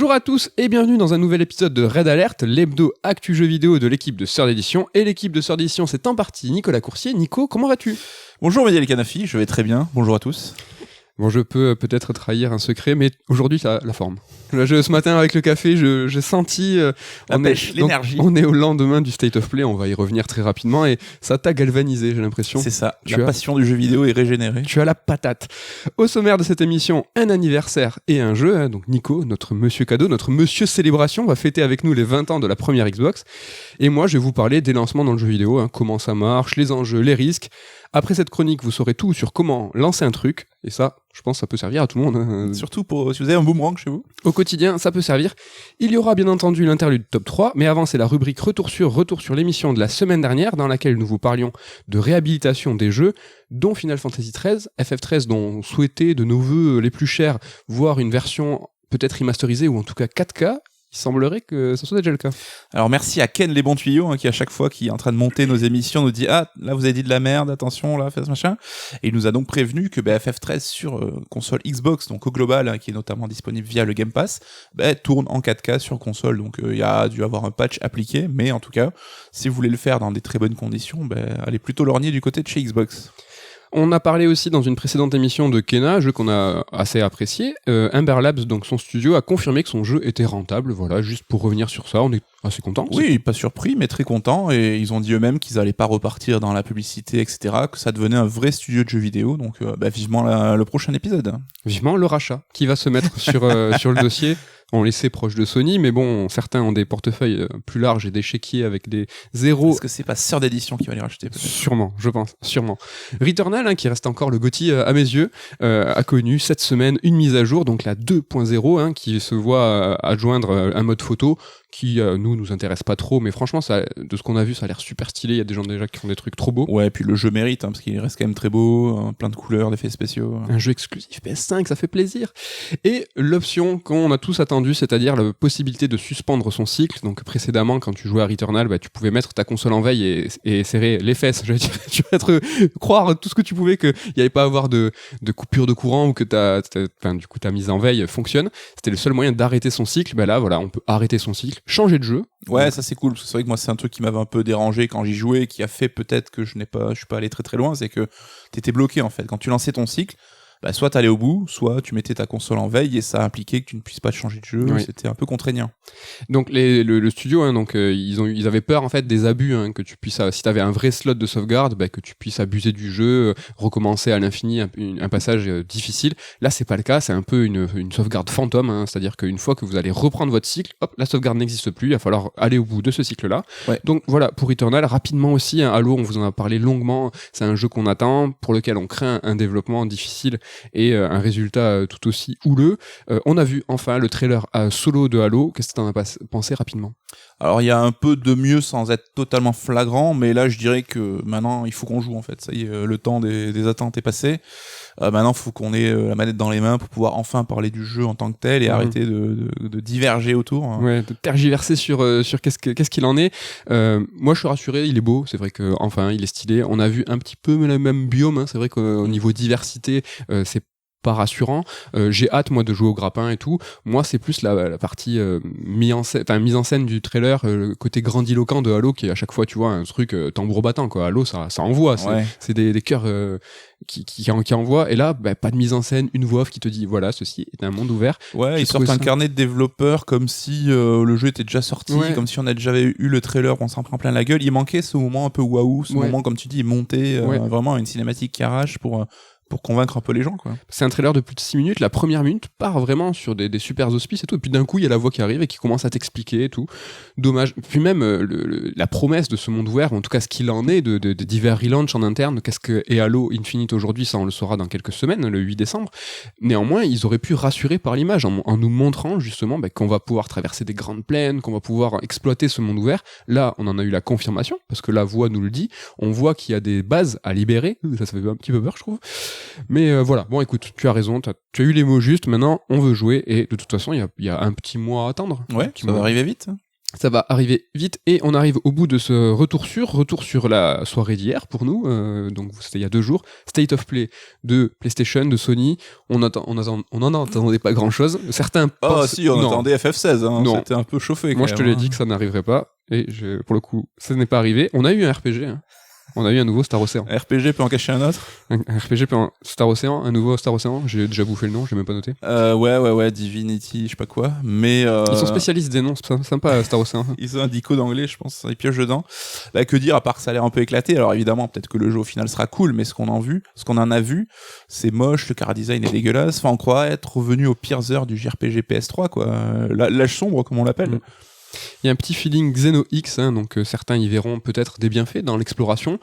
Bonjour à tous et bienvenue dans un nouvel épisode de Red Alert, l'hebdo actu jeux vidéo de l'équipe de Sœurs d'édition. Et l'équipe de Sœurs d'édition, c'est en partie Nicolas Coursier. Nico, comment vas-tu ? Bonjour Mehdi Kanafi, je vais très bien. Bonjour à tous. Bon, je peux peut-être trahir un secret, mais aujourd'hui, ça a la forme. Là, ce matin, avec le café, j'ai senti... la pêche, l'énergie. On est au lendemain du State of Play, on va y revenir très rapidement, et ça t'a galvanisé, j'ai l'impression. C'est ça, la passion du jeu vidéo est régénérée. Tu as la patate. Au sommaire de cette émission, un anniversaire et un jeu. Hein, donc Nico, notre monsieur cadeau, notre monsieur célébration, va fêter avec nous les 20 ans de la première Xbox. Et moi, je vais vous parler des lancements dans le jeu vidéo, hein, comment ça marche, les enjeux, les risques. Après cette chronique, vous saurez tout sur comment lancer un truc, et ça, je pense que ça peut servir à tout le monde. Hein. Surtout si vous avez un boomerang chez vous. Au quotidien, ça peut servir. Il y aura bien entendu l'interlude top 3, mais avant, c'est la rubrique retour sur l'émission de la semaine dernière, dans laquelle nous vous parlions de réhabilitation des jeux, dont Final Fantasy XIII, FF13, dont on souhaitait de nos voeux les plus chers voir une version peut-être remasterisée, ou en tout cas 4K. Il semblerait que ce soit déjà le cas. Alors merci à Ken les bons tuyaux qui à chaque fois qui est en train de monter nos émissions nous dit là vous avez dit de la merde, attention là faites ce machin, et il nous a donc prévenu que FF13 sur console Xbox, donc au global qui est notamment disponible via le Game Pass, tourne en 4K sur console, donc il y a dû avoir un patch appliqué, mais en tout cas si vous voulez le faire dans des très bonnes conditions, allez plutôt lorgner du côté de chez Xbox. On a parlé aussi dans une précédente émission de Kena, jeu qu'on a assez apprécié. Ember Labs, donc son studio, a confirmé que son jeu était rentable. Voilà, juste pour revenir sur ça, on est assez content. Oui, pas surpris, mais très content. Et ils ont dit eux-mêmes qu'ils allaient pas repartir dans la publicité, etc. Que ça devenait un vrai studio de jeux vidéo. Donc, vivement le prochain épisode. Vivement le rachat qui va se mettre sur le dossier. On les sait proche de Sony, mais bon, certains ont des portefeuilles plus larges et des chéquiers avec des zéros. Est-ce que c'est pas Sœurs d'édition qui va les racheter peut-être ? Sûrement, je pense, sûrement. Returnal, qui reste encore le GOTY à mes yeux, a connu cette semaine une mise à jour, donc la 2.0, qui se voit adjoindre un mode photo qui nous intéresse pas trop, mais franchement, de ce qu'on a vu, ça a l'air super stylé. Il y a des gens déjà qui font des trucs trop beaux. Ouais, et puis le jeu mérite, parce qu'il reste quand même très beau, plein de couleurs, d'effets spéciaux. Un jeu exclusif PS5, ça fait plaisir. Et l'option qu'on a tous attendu, c'est-à-dire la possibilité de suspendre son cycle. Donc précédemment, quand tu jouais à Returnal, tu pouvais mettre ta console en veille et serrer les fesses. Je veux dire, tu vas croire tout ce que tu pouvais qu'il n'y allait pas avoir de coupure de courant ou que ta mise en veille fonctionne. C'était le seul moyen d'arrêter son cycle. Là, voilà, on peut arrêter son cycle, changer de jeu. Ouais, ça c'est cool, parce que c'est vrai que moi c'est un truc qui m'avait un peu dérangé quand j'y jouais, qui a fait peut-être que je suis pas allé très très loin, c'est que t'étais bloqué en fait. Quand tu lançais ton cycle, soit t'allais au bout, soit tu mettais ta console en veille et ça impliquait que tu ne puisses pas changer de jeu. Oui. C'était un peu contraignant. Donc le studio, ils avaient peur en fait des abus, que tu puisses, si t'avais un vrai slot de sauvegarde, que tu puisses abuser du jeu, recommencer à l'infini un passage difficile. Là c'est pas le cas, c'est un peu une sauvegarde fantôme, c'est-à-dire qu'une fois que vous allez reprendre votre cycle, hop, la sauvegarde n'existe plus, il va falloir aller au bout de ce cycle-là. Ouais. Donc voilà, pour Returnal, rapidement aussi, Halo, on vous en a parlé longuement, c'est un jeu qu'on attend, pour lequel on craint un développement difficile et un résultat tout aussi houleux. On a vu enfin le trailer solo de Halo. Qu'est-ce que t'en as pensé rapidement ? Alors il y a un peu de mieux sans être totalement flagrant, mais là je dirais que maintenant il faut qu'on joue en fait. Ça y est, le temps des attentes est passé. Maintenant il faut qu'on ait la manette dans les mains pour pouvoir enfin parler du jeu en tant que tel et arrêter de diverger autour. Ouais, de tergiverser sur qu'est-ce qu'il en est. Moi je suis rassuré, il est beau, c'est vrai que enfin il est stylé. On a vu un petit peu le même biome, c'est vrai qu'au niveau diversité, c'est pas rassurant. J'ai hâte moi de jouer au grappin et tout. Moi c'est plus la partie mise en scène du trailer, le côté grandiloquent de Halo qui est à chaque fois tu vois un truc tambour battant quoi. Halo ça envoie, c'est des cœurs qui envoient, et là pas de mise en scène, une voix off qui te dit voilà ceci est un monde ouvert. Ouais, ils sortent un carnet de développeurs comme si le jeu était déjà sorti, comme si on a déjà eu le trailer, on s'en prend plein la gueule. Il manquait ce moment un peu waouh, ce moment comme tu dis monté, vraiment une cinématique qui arrache pour convaincre un peu les gens quoi. C'est un trailer de plus de 6 minutes, la première minute part vraiment sur des super auspices et tout, et puis d'un coup il y a la voix qui arrive et qui commence à t'expliquer et tout. Dommage. Puis même la promesse de ce monde ouvert, ou en tout cas ce qu'il en est de divers relaunchs en interne, qu'est-ce que est Halo Infinite aujourd'hui, ça on le saura dans quelques semaines, le 8 décembre. Néanmoins ils auraient pu rassurer par l'image en nous montrant justement qu'on va pouvoir traverser des grandes plaines, qu'on va pouvoir exploiter ce monde ouvert. Là on en a eu la confirmation parce que la voix nous le dit, on voit qu'il y a des bases à libérer, ça fait un petit peu peur je trouve. Mais voilà, bon écoute, tu as raison, tu as eu les mots justes, maintenant on veut jouer, et de toute façon il y a un petit mois à attendre. Ouais, ça va arriver vite. Ça va arriver vite et on arrive au bout de ce retour sur la soirée d'hier pour nous, donc c'était il y a 2 jours, State of Play de PlayStation, de Sony, on en attendait pas grand chose, certains pensent... si, on attendait FF16, hein, non. C'était un peu chauffé. Moi je te l'ai dit que ça n'arriverait pas, et pour le coup, ça n'est pas arrivé. On a eu un RPG, hein. On a eu un nouveau Star Ocean. Un RPG peut en cacher un autre. Un RPG peut en Star Ocean, un nouveau Star Ocean. J'ai déjà bouffé le nom, j'ai même pas noté. Ouais, Divinity, je sais pas quoi. Mais ils sont spécialistes des noms, c'est sympa Star Ocean. Ils ont un dico d'anglais, je pense, ils piochent dedans. Bah, que dire à part que ça a l'air un peu éclaté. Alors évidemment, peut-être que le jeu au final sera cool, mais ce qu'on en a vu, c'est moche, le chara design est dégueulasse. Enfin, on croit être revenu aux pires heures du JRPG PS3, quoi. L'âge sombre, comme on l'appelle. Il y a un petit feeling Xeno X, hein, donc certains y verront peut-être des bienfaits dans l'exploration,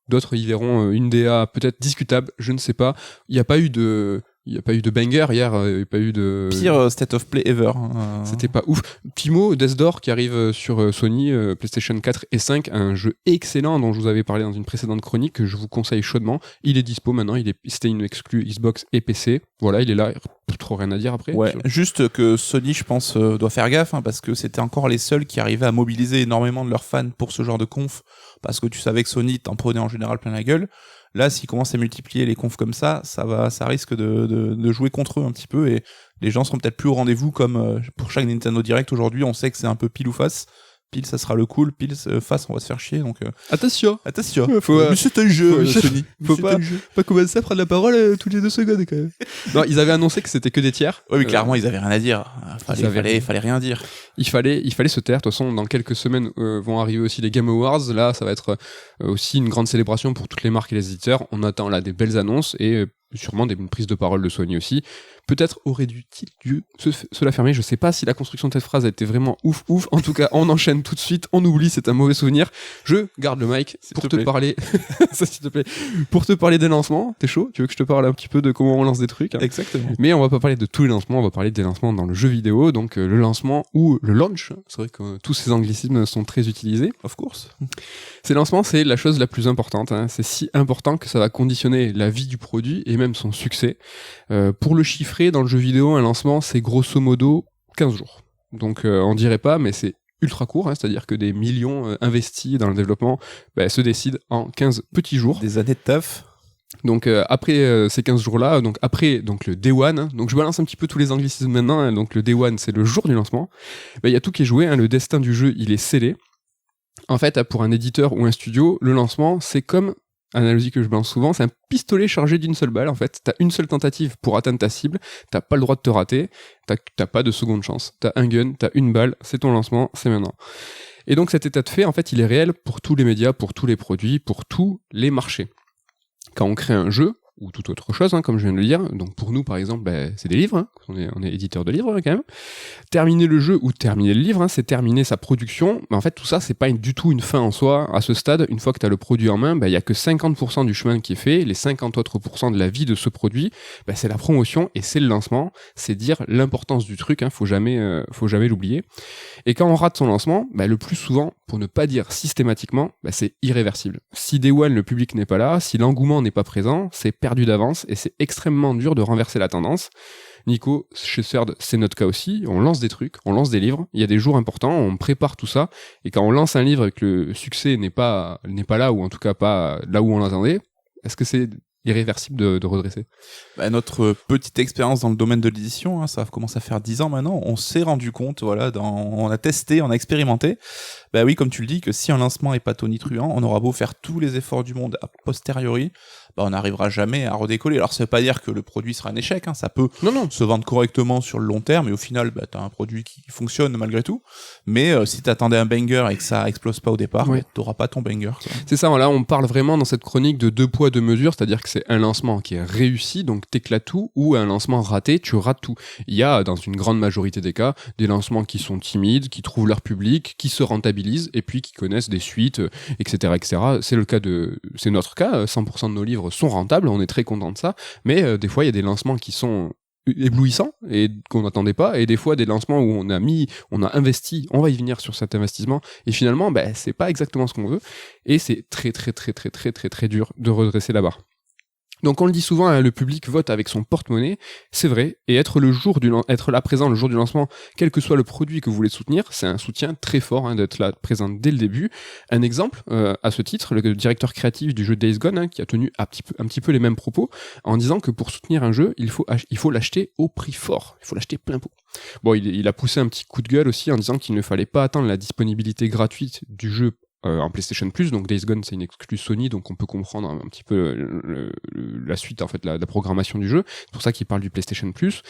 d'autres y verront une DA peut-être discutable, je ne sais pas. Il n'y a pas eu de banger hier, il n'y a pas eu de... Pire State of Play ever. C'était pas ouf. Petit mot, Death Door qui arrive sur Sony, PlayStation 4 et 5, un jeu excellent dont je vous avais parlé dans une précédente chronique, que je vous conseille chaudement. Il est dispo maintenant, c'était une exclue Xbox et PC. Voilà, il est là, trop rien à dire après. Ouais, juste que Sony, je pense, doit faire gaffe, hein, parce que c'était encore les seuls qui arrivaient à mobiliser énormément de leurs fans pour ce genre de conf, parce que tu savais que Sony t'en prenait en général plein la gueule. Là, s'ils commencent à multiplier les confs comme ça risque de jouer contre eux un petit peu, et les gens seront peut-être plus au rendez-vous, comme pour chaque Nintendo Direct aujourd'hui, on sait que c'est un peu pile ou face. Pile, ça sera le cool, pile, face, on va se faire chier, donc... Attention, mais c'est un jeu, Sony. Faut pas commencer à prendre la parole toutes les 2 secondes, quand même. Non, ils avaient annoncé que c'était que des tiers. Ouais, mais clairement, ils avaient rien à dire. Fallait rien dire. Il fallait se taire. De toute façon, dans quelques semaines vont arriver aussi les Game Awards. Là, ça va être aussi une grande célébration pour toutes les marques et les éditeurs. On attend là des belles annonces et sûrement une prise de parole de Sony aussi. Peut-être aurait-il dû se la fermer. Je sais pas si la construction de cette phrase a été vraiment ouf. En tout cas, on enchaîne tout de suite. On oublie, c'est un mauvais souvenir. Je garde le mic pour te parler. Ça, s'il te plaît. Pour te parler des lancements. T'es chaud? Tu veux que je te parle un petit peu de comment on lance des trucs, hein? Exactement. Mais on va pas parler de tous les lancements. On va parler des lancements dans le jeu vidéo. Donc le lancement ou le launch. C'est vrai que tous ces anglicismes sont très utilisés. Of course. Ces lancements, c'est la chose la plus importante, hein. C'est si important que ça va conditionner la vie du produit et même son succès. Pour le chiffrer, dans le jeu vidéo, un lancement, c'est grosso modo 15 jours. Donc on dirait pas, mais c'est ultra court, hein, c'est-à-dire que des millions investis dans le développement se décident en 15 petits jours. Des années de taf. Donc après ces 15 jours-là, donc le Day One, hein, donc je balance un petit peu tous les anglicismes maintenant, hein, donc le Day One, c'est le jour du lancement, il y a tout qui est joué, hein, le destin du jeu, il est scellé. En fait, pour un éditeur ou un studio, le lancement, c'est comme, analogie que je balance souvent, c'est un pistolet chargé d'une seule balle. En fait, t'as une seule tentative pour atteindre ta cible, t'as pas le droit de te rater, t'as pas de seconde chance. T'as un gun, t'as une balle, c'est ton lancement, c'est maintenant. Et donc cet état de fait, en fait, il est réel pour tous les médias, pour tous les produits, pour tous les marchés. Quand on crée un jeu, ou toute autre chose, hein, comme je viens de le dire. Donc pour nous, par exemple, c'est des livres, hein. On est éditeur de livres, hein, quand même. Terminer le jeu ou terminer le livre, hein, c'est terminer sa production. Mais en fait, tout ça, c'est pas du tout une fin en soi. À ce stade, une fois que tu as le produit en main, y a que 50% du chemin qui est fait. Les 50 autres % de la vie de ce produit, c'est la promotion et c'est le lancement. C'est dire l'importance du truc, hein, faut jamais l'oublier. Et quand on rate son lancement, le plus souvent, pour ne pas dire systématiquement, c'est irréversible. Si Day One, le public n'est pas là, si l'engouement n'est pas présent, c'est perdu d'avance et c'est extrêmement dur de renverser la tendance. Nico, chez CERD, c'est notre cas aussi. On lance des trucs, on lance des livres. Il y a des jours importants, on prépare tout ça. Et quand on lance un livre et que le succès n'est pas là, ou en tout cas pas là où on l'attendait, est-ce que c'est irréversible de redresser? Notre petite expérience dans le domaine de l'édition, hein, ça commence à faire 10 ans maintenant, on s'est rendu compte, on a testé, on a expérimenté, oui, comme tu le dis, que si un lancement est pas tonitruant, on aura beau faire tous les efforts du monde a posteriori, on n'arrivera jamais à redécoller. Alors ça veut pas dire que le produit sera un échec, hein, ça peut se vendre correctement sur le long terme, et au final, t'as un produit qui fonctionne malgré tout, mais si t'attendais un banger et que ça explose pas au départ, t'auras pas ton banger, quoi. C'est ça, là on parle vraiment dans cette chronique de 2 poids 2 mesures, c'est-à-dire que c'est un lancement qui est réussi, donc t'éclates tout, ou un lancement raté, tu rates tout. Il y a, dans une grande majorité des cas, des lancements qui sont timides, qui trouvent leur public, qui se rentabilisent, et puis qui connaissent des suites, etc., etc. C'est notre cas, 100% de nos livres sont rentables, on est très content de ça, mais des fois il y a des lancements qui sont éblouissants et qu'on n'attendait pas, et des fois des lancements où on a investi, on va y venir sur cet investissement, et finalement c'est pas exactement ce qu'on veut, et c'est très très très très très très très dur de redresser la barre. Donc on le dit souvent, hein, le public vote avec son porte-monnaie, c'est vrai, et être là présent le jour du lancement, quel que soit le produit que vous voulez soutenir, c'est un soutien très fort, hein, d'être là présent dès le début. Un exemple, à ce titre, le directeur créatif du jeu Days Gone, hein, qui a tenu un petit peu les mêmes propos, en disant que pour soutenir un jeu, il faut l'acheter au prix fort, il faut l'acheter plein pot. Bon, il a poussé un petit coup de gueule aussi en disant qu'il ne fallait pas attendre la disponibilité gratuite du jeu en PlayStation Plus, donc Days Gone c'est une exclue Sony, donc on peut comprendre un petit peu la suite, en fait, la programmation du jeu. C'est pour ça qu'il parle du PlayStation Plus.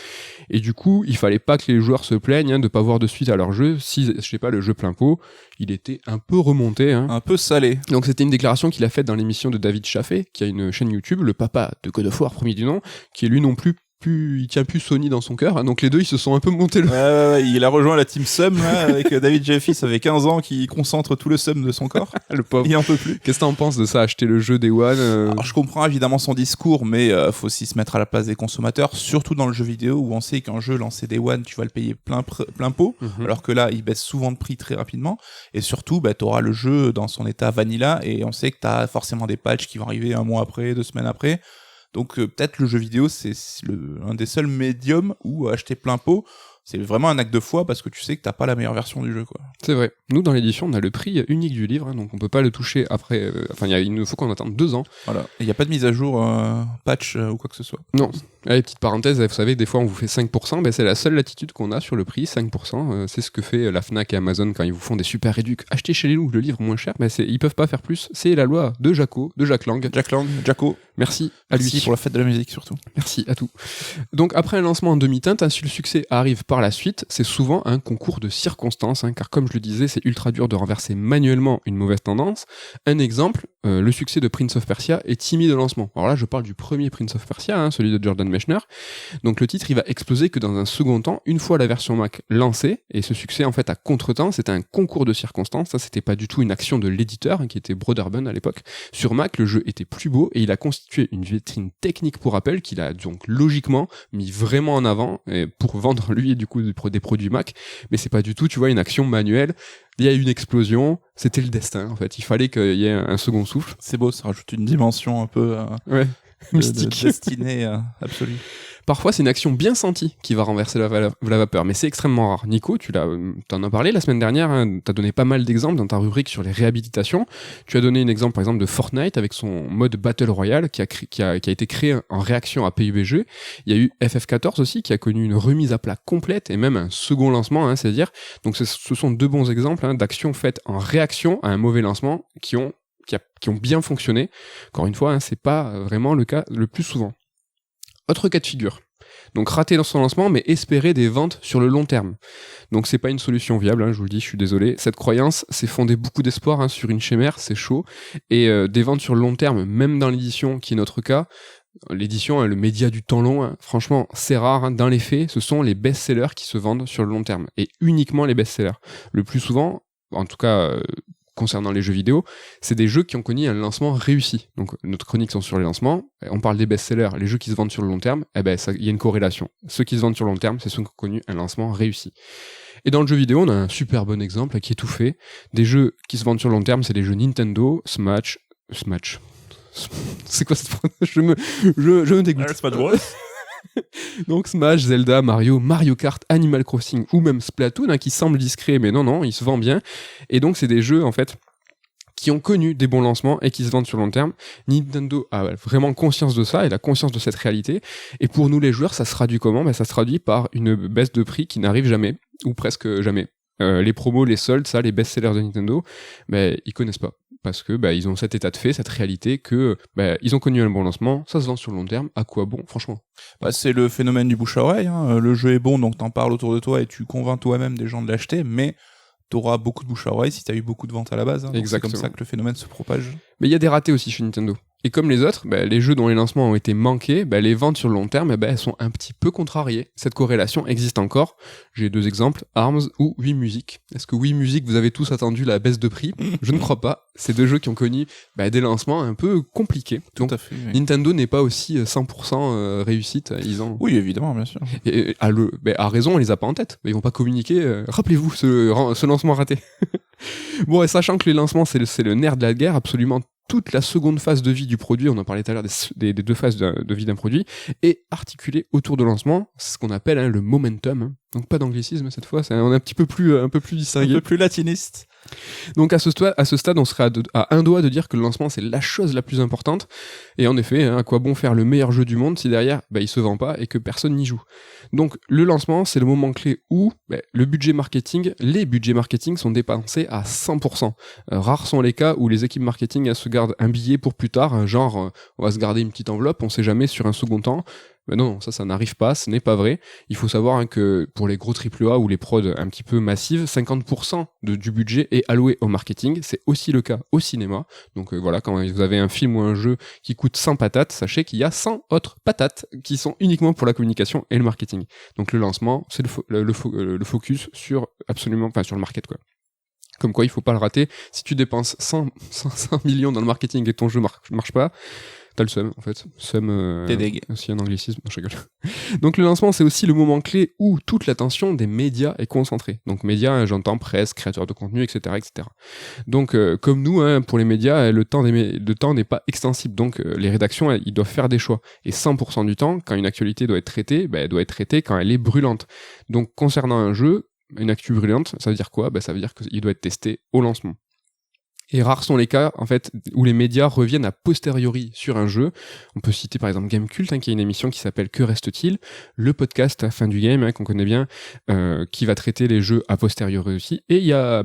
Et du coup, il fallait pas que les joueurs se plaignent, hein, de pas voir de suite à leur jeu. Si, je sais pas, le jeu plein pot, il était un peu remonté, hein. Un peu salé. Donc c'était une déclaration qu'il a faite dans l'émission de David Chaffee, qui a une chaîne YouTube, le papa de God of War, premier du nom, qui est lui non plus il tient plus Sony dans son cœur, hein, donc les deux ils se sont un peu montés le... Ouais, il a rejoint la team Sum là, avec David Jeffy, ça fait 15 ans qu'il concentre tout le Sum de son corps. Le pauvre. Il en peut plus. Qu'est-ce que t'en penses de ça, acheter le jeu Day One Alors je comprends évidemment son discours, mais faut aussi se mettre à la place des consommateurs, surtout dans le jeu vidéo où on sait qu'un jeu lancé Day One, tu vas le payer plein pot, alors que là il baisse souvent de prix très rapidement, et surtout t'auras le jeu dans son état vanilla, et on sait que t'as forcément des patchs qui vont arriver un mois après, 2 semaines après. Donc peut-être le jeu vidéo, c'est un des seuls médiums où acheter plein pot, c'est vraiment un acte de foi parce que tu sais que t'as pas la meilleure version du jeu, quoi. C'est vrai. Nous, dans l'édition, on a le prix unique du livre, hein, donc on peut pas le toucher après. Il nous faut qu'on attende 2 ans. Voilà. Il n'y a pas de mise à jour, patch ou quoi que ce soit. Non. Allez, petite parenthèse, vous savez, des fois on vous fait 5%, ben c'est la seule latitude qu'on a sur le prix, 5%. C'est ce que fait la Fnac et Amazon quand ils vous font des super réducs. Achetez chez les loups le livre moins cher, mais ils peuvent pas faire plus. C'est la loi de Jack Lang. Jaco. Merci à lui. Merci pour la fête de la musique surtout. Merci à tout. Donc après un lancement en demi-teinte, si le succès arrive par la suite, c'est souvent un concours de circonstances, hein, car comme je le disais, c'est ultra dur de renverser manuellement une mauvaise tendance. Un exemple, le succès de Prince of Persia est timide au lancement. Alors là, je parle du premier Prince of Persia, hein, celui de Jordan Mechner. Donc le titre, il va exploser que dans un second temps, une fois la version Mac lancée, et ce succès en fait à contre-temps, c'était un concours de circonstances, ça c'était pas du tout une action de l'éditeur, hein, qui était Broderbund à l'époque. Sur Mac, le jeu était plus beau, et il a constitué une vitrine technique pour Apple, qu'il a donc logiquement mis vraiment en avant, pour vendre lui du coup des produits Mac, mais c'est pas du tout, tu vois, une action manuelle. Il y a eu une explosion, c'était le destin en fait, il fallait qu'il y ait un second souffle. C'est beau, ça rajoute une dimension un peu mystique, de destinée absolue. Parfois, c'est une action bien sentie qui va renverser la vapeur, mais c'est extrêmement rare. Nico, t'en as parlé la semaine dernière, hein, t'as donné pas mal d'exemples dans ta rubrique sur les réhabilitations. Tu as donné un exemple, par exemple, de Fortnite avec son mode Battle Royale qui a été créé en réaction à PUBG. Il y a eu FF14 aussi qui a connu une remise à plat complète et même un second lancement, hein, c'est-à-dire. Donc, ce sont 2 bons exemples, hein, d'actions faites en réaction à un mauvais lancement qui ont bien fonctionné. Encore une fois, hein, c'est pas vraiment le cas le plus souvent. Autre cas de figure. Donc rater dans son lancement, mais espérer des ventes sur le long terme. Donc c'est pas une solution viable, hein, je vous le dis, je suis désolé. Cette croyance, c'est fondé beaucoup d'espoir, hein, sur une chimère, c'est chaud. Et des ventes sur le long terme, même dans l'édition, qui est notre cas, l'édition, hein, le média du temps long, hein, franchement, c'est rare. Hein, dans les faits, ce sont les best-sellers qui se vendent sur le long terme. Et uniquement les best-sellers. Le plus souvent, en tout cas... concernant les jeux vidéo, c'est des jeux qui ont connu un lancement réussi. Donc notre chronique sont sur les lancements, on parle des best-sellers, les jeux qui se vendent sur le long terme, il y a une corrélation. Ceux qui se vendent sur le long terme, c'est ceux qui ont connu un lancement réussi. Et dans le jeu vidéo, on a un super bon exemple qui est tout fait. Des jeux qui se vendent sur le long terme, c'est des jeux Nintendo, Smash. C'est quoi cette phrase ? Je me dégoûte. Smash Bros. Donc Smash, Zelda, Mario Kart, Animal Crossing ou même Splatoon, hein, qui semble discret, mais non, il se vend bien. Et donc c'est des jeux en fait qui ont connu des bons lancements et qui se vendent sur le long terme. Nintendo a vraiment conscience de ça et la conscience de cette réalité. Et pour nous les joueurs, ça se traduit comment ? Ça se traduit par une baisse de prix qui n'arrive jamais, ou presque jamais. Les promos, les soldes, ça, les best-sellers de Nintendo, ils connaissent pas. Parce que ils ont cet état de fait, cette réalité que ils ont connu un bon lancement, ça se vend sur le long terme, à quoi bon, franchement. C'est le phénomène du bouche à oreille, hein. Le jeu est bon, donc t'en parles autour de toi et tu convaincs toi-même des gens de l'acheter, mais t'auras beaucoup de bouche à oreille si t'as eu beaucoup de ventes à la base, hein. Exactement. C'est comme ça que le phénomène se propage. Mais il y a des ratés aussi chez Nintendo. Et comme les autres, les jeux dont les lancements ont été manqués, les ventes sur le long terme, elles sont un petit peu contrariées. Cette corrélation existe encore. J'ai 2 exemples, ARMS ou Wii Music. Est-ce que Wii Music, vous avez tous attendu la baisse de prix ? Je ne crois pas. C'est 2 jeux qui ont connu des lancements un peu compliqués. Tout à fait, oui. Nintendo n'est pas aussi 100% réussite. Oui, évidemment, bien sûr. Et à raison, on les a pas en tête. Ils vont pas communiquer. Rappelez-vous ce lancement raté. Bon, et sachant que les lancements, c'est le nerf de la guerre, absolument toute la seconde phase de vie du produit, on en parlait tout à l'heure des 2 phases de vie d'un produit, est articulée autour de lancement, c'est ce qu'on appelle le momentum. Donc pas d'anglicisme cette fois, on est un peu plus distingué. Un peu plus latiniste. Donc à ce stade, on serait à un doigt de dire que le lancement c'est la chose la plus importante. Et en effet, à quoi bon faire le meilleur jeu du monde si derrière il se vend pas et que personne n'y joue. Donc le lancement c'est le moment clé où les budgets marketing sont dépensés à 100%. Rares sont les cas où les équipes marketing se gardent un billet pour plus tard, genre on va se garder une petite enveloppe, on sait jamais sur un second temps. Mais non, ça n'arrive pas, ce n'est pas vrai. Il faut savoir que pour les gros AAA ou les prods un petit peu massives, 50% du budget est alloué au marketing. C'est aussi le cas au cinéma. Donc voilà, quand vous avez un film ou un jeu qui coûte 100 patates, sachez qu'il y a 100 autres patates qui sont uniquement pour la communication et le marketing. Donc le lancement, c'est le focus sur sur le market, quoi. Comme quoi, il faut pas le rater. Si tu dépenses 100 millions dans le marketing et ton jeu marche pas, t'as le seum, en fait. Seum, t'es deg. Aussi un anglicisme, non, je rigole. Donc le lancement, c'est aussi le moment clé où toute l'attention des médias est concentrée. Donc médias, j'entends presse, créateurs de contenu, etc., etc. Donc comme nous, pour les médias, le temps n'est pas extensible. Donc les rédactions, ils doivent faire des choix. Et 100% du temps, quand une actualité doit être traitée, elle doit être traitée quand elle est brûlante. Donc concernant un jeu, une actu brûlante, ça veut dire quoi ? Ça veut dire qu'il doit être testé au lancement. Et rares sont les cas, en fait, où les médias reviennent a posteriori sur un jeu. On peut citer par exemple Gamecult, qui a une émission qui s'appelle Que reste-t-il ? Le podcast à fin du game, qu'on connaît bien, qui va traiter les jeux a posteriori aussi. Et il y a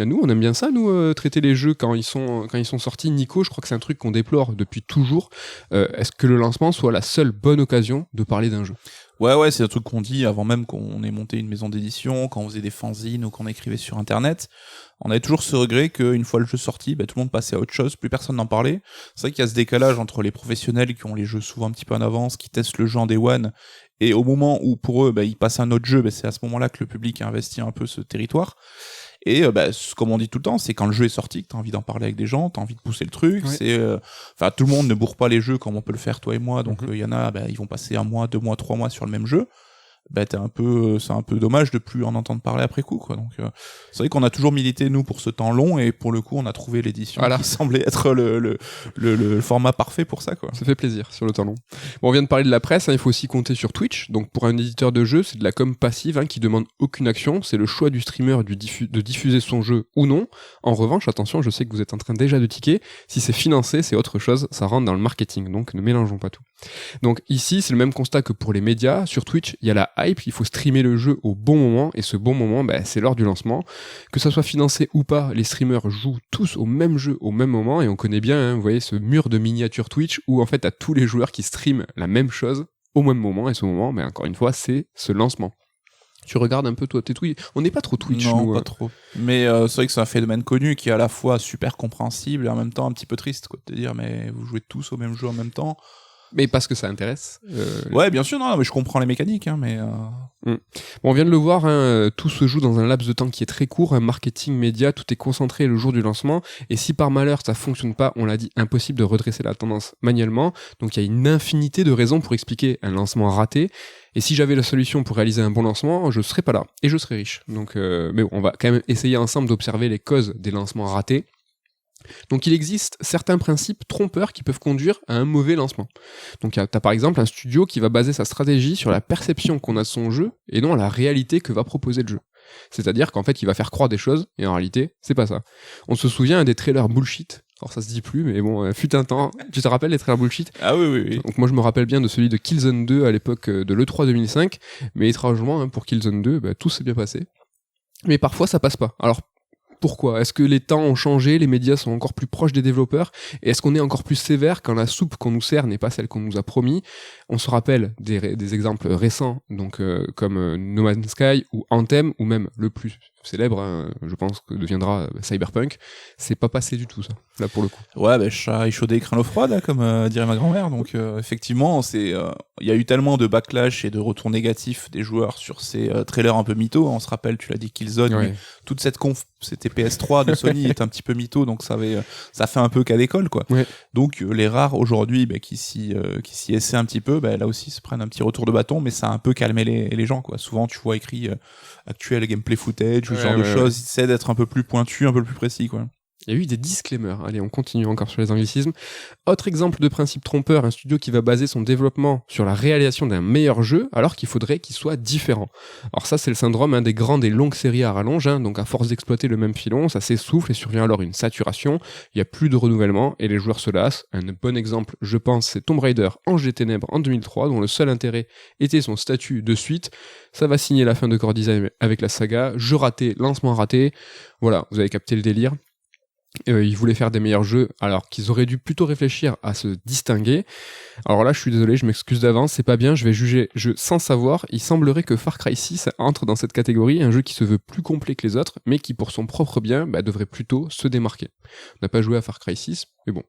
nous, on aime bien ça, nous, traiter les jeux quand ils sont sortis. Nico, je crois que c'est un truc qu'on déplore depuis toujours. Est-ce que le lancement soit la seule bonne occasion de parler d'un jeu ? Ouais, c'est un truc qu'on dit avant même qu'on ait monté une maison d'édition, quand on faisait des fanzines ou qu'on écrivait sur internet. On avait toujours ce regret qu'une fois le jeu sorti, tout le monde passait à autre chose, plus personne n'en parlait. C'est vrai qu'il y a ce décalage entre les professionnels qui ont les jeux souvent un petit peu en avance, qui testent le jeu en day one, et au moment où pour eux, ils passent à un autre jeu, c'est à ce moment-là que le public a investi un peu ce territoire. Et comme on dit tout le temps, c'est quand le jeu est sorti que t'as envie d'en parler avec des gens, t'as envie de pousser le truc. Ouais. Tout le monde ne bourre pas les jeux comme on peut le faire toi et moi, donc il y en a, ils vont passer 1 mois, 2 mois, 3 mois sur le même jeu. C'est un peu dommage de plus en entendre parler après coup, quoi. Donc c'est vrai qu'on a toujours milité nous pour ce temps long, et pour le coup on a trouvé l'édition qui semblait être le format parfait pour ça, quoi. Ça fait plaisir sur le temps long. Bon, on vient de parler de la presse, il faut aussi compter sur Twitch. Donc pour un éditeur de jeu, c'est de la com passive qui demande aucune action, c'est le choix du streamer de diffuser son jeu ou non. En revanche, attention, je sais que vous êtes en train déjà de tiquer, si c'est financé, c'est autre chose, ça rentre dans le marketing, donc ne mélangeons pas tout. Donc ici, c'est le même constat que pour les médias. Sur Twitch, il y a la hype, il faut streamer le jeu au bon moment, et ce bon moment, c'est lors du lancement. Que ça soit financé ou pas, les streamers jouent tous au même jeu au même moment, et on connaît bien, vous voyez, ce mur de miniature Twitch où en fait t'as tous les joueurs qui streament la même chose au même moment, et ce moment, encore une fois, c'est ce lancement. Tu regardes un peu, toi, tes Twitch. On n'est pas trop Twitch, non, nous. Pas trop. Mais c'est vrai que c'est un phénomène connu qui est à la fois super compréhensible et en même temps un petit peu triste, quoi, de te dire, mais vous jouez tous au même jeu en même temps. Mais parce que ça intéresse. Ouais, bien sûr, non, mais je comprends les mécaniques, mais... Bon, on vient de le voir, tout se joue dans un laps de temps qui est très court, un marketing média, tout est concentré le jour du lancement, et si par malheur ça fonctionne pas, on l'a dit, impossible de redresser la tendance manuellement, donc il y a une infinité de raisons pour expliquer un lancement raté, et si j'avais la solution pour réaliser un bon lancement, je serais pas là, et je serais riche. Donc, mais bon, on va quand même essayer ensemble d'observer les causes des lancements ratés. Donc il existe certains principes trompeurs qui peuvent conduire à un mauvais lancement. Donc t'as par exemple un studio qui va baser sa stratégie sur la perception qu'on a de son jeu et non la réalité que va proposer le jeu. C'est-à-dire qu'en fait il va faire croire des choses et en réalité c'est pas ça. On se souvient des trailers bullshit. Alors ça se dit plus, mais bon, fut un temps. Tu te rappelles les trailers bullshit ? Ah oui. Donc moi je me rappelle bien de celui de Killzone 2 à l'époque de l'E3 2005, mais étrangement pour Killzone 2, tout s'est bien passé. Mais parfois ça passe pas. Alors pourquoi ? Est-ce que les temps ont changé, les médias sont encore plus proches des développeurs, et est-ce qu'on est encore plus sévère quand la soupe qu'on nous sert n'est pas celle qu'on nous a promis ? On se rappelle des exemples récents, donc comme No Man's Sky ou Anthem, ou même le plus célèbre, je pense que deviendra Cyberpunk. C'est pas passé du tout ça, là pour le coup. Ouais, chat échaudé, craint l'eau froide, comme dirait ma grand-mère. Donc effectivement, il y a eu tellement de backlash et de retours négatifs des joueurs sur ces trailers un peu mythos. On se rappelle, tu l'as dit, Killzone, ouais. Mais toute cette c'était PS3 de Sony est un petit peu mytho, donc ça fait un peu cas d'école, quoi. Ouais. Donc les rares aujourd'hui qui s'y essaient un petit peu, là aussi se prennent un petit retour de bâton, mais ça a un peu calmé les gens, quoi. Souvent tu vois écrit actuel gameplay footage ou ce genre de choses, ils essaient d'être un peu plus pointu, un peu plus précis, quoi. Il y a eu des disclaimers. Allez, on continue encore sur les anglicismes. Autre exemple de principe trompeur, un studio qui va baser son développement sur la réalisation d'un meilleur jeu, alors qu'il faudrait qu'il soit différent. Alors ça, c'est le syndrome des grandes et longues séries à rallonge, donc à force d'exploiter le même filon, ça s'essouffle et survient alors une saturation, il n'y a plus de renouvellement et les joueurs se lassent. Un bon exemple, je pense, c'est Tomb Raider Ange des Ténèbres en 2003, dont le seul intérêt était son statut de suite. Ça va signer la fin de Core Design avec la saga, jeu raté, lancement raté, voilà, vous avez capté le délire. Ils voulaient faire des meilleurs jeux alors qu'ils auraient dû plutôt réfléchir à se distinguer. Alors là, je suis désolé, je m'excuse d'avance, c'est pas bien, je vais juger sans savoir. Il semblerait que Far Cry 6 entre dans cette catégorie, un jeu qui se veut plus complet que les autres, mais qui pour son propre bien devrait plutôt se démarquer. On n'a pas joué à Far Cry 6, mais bon.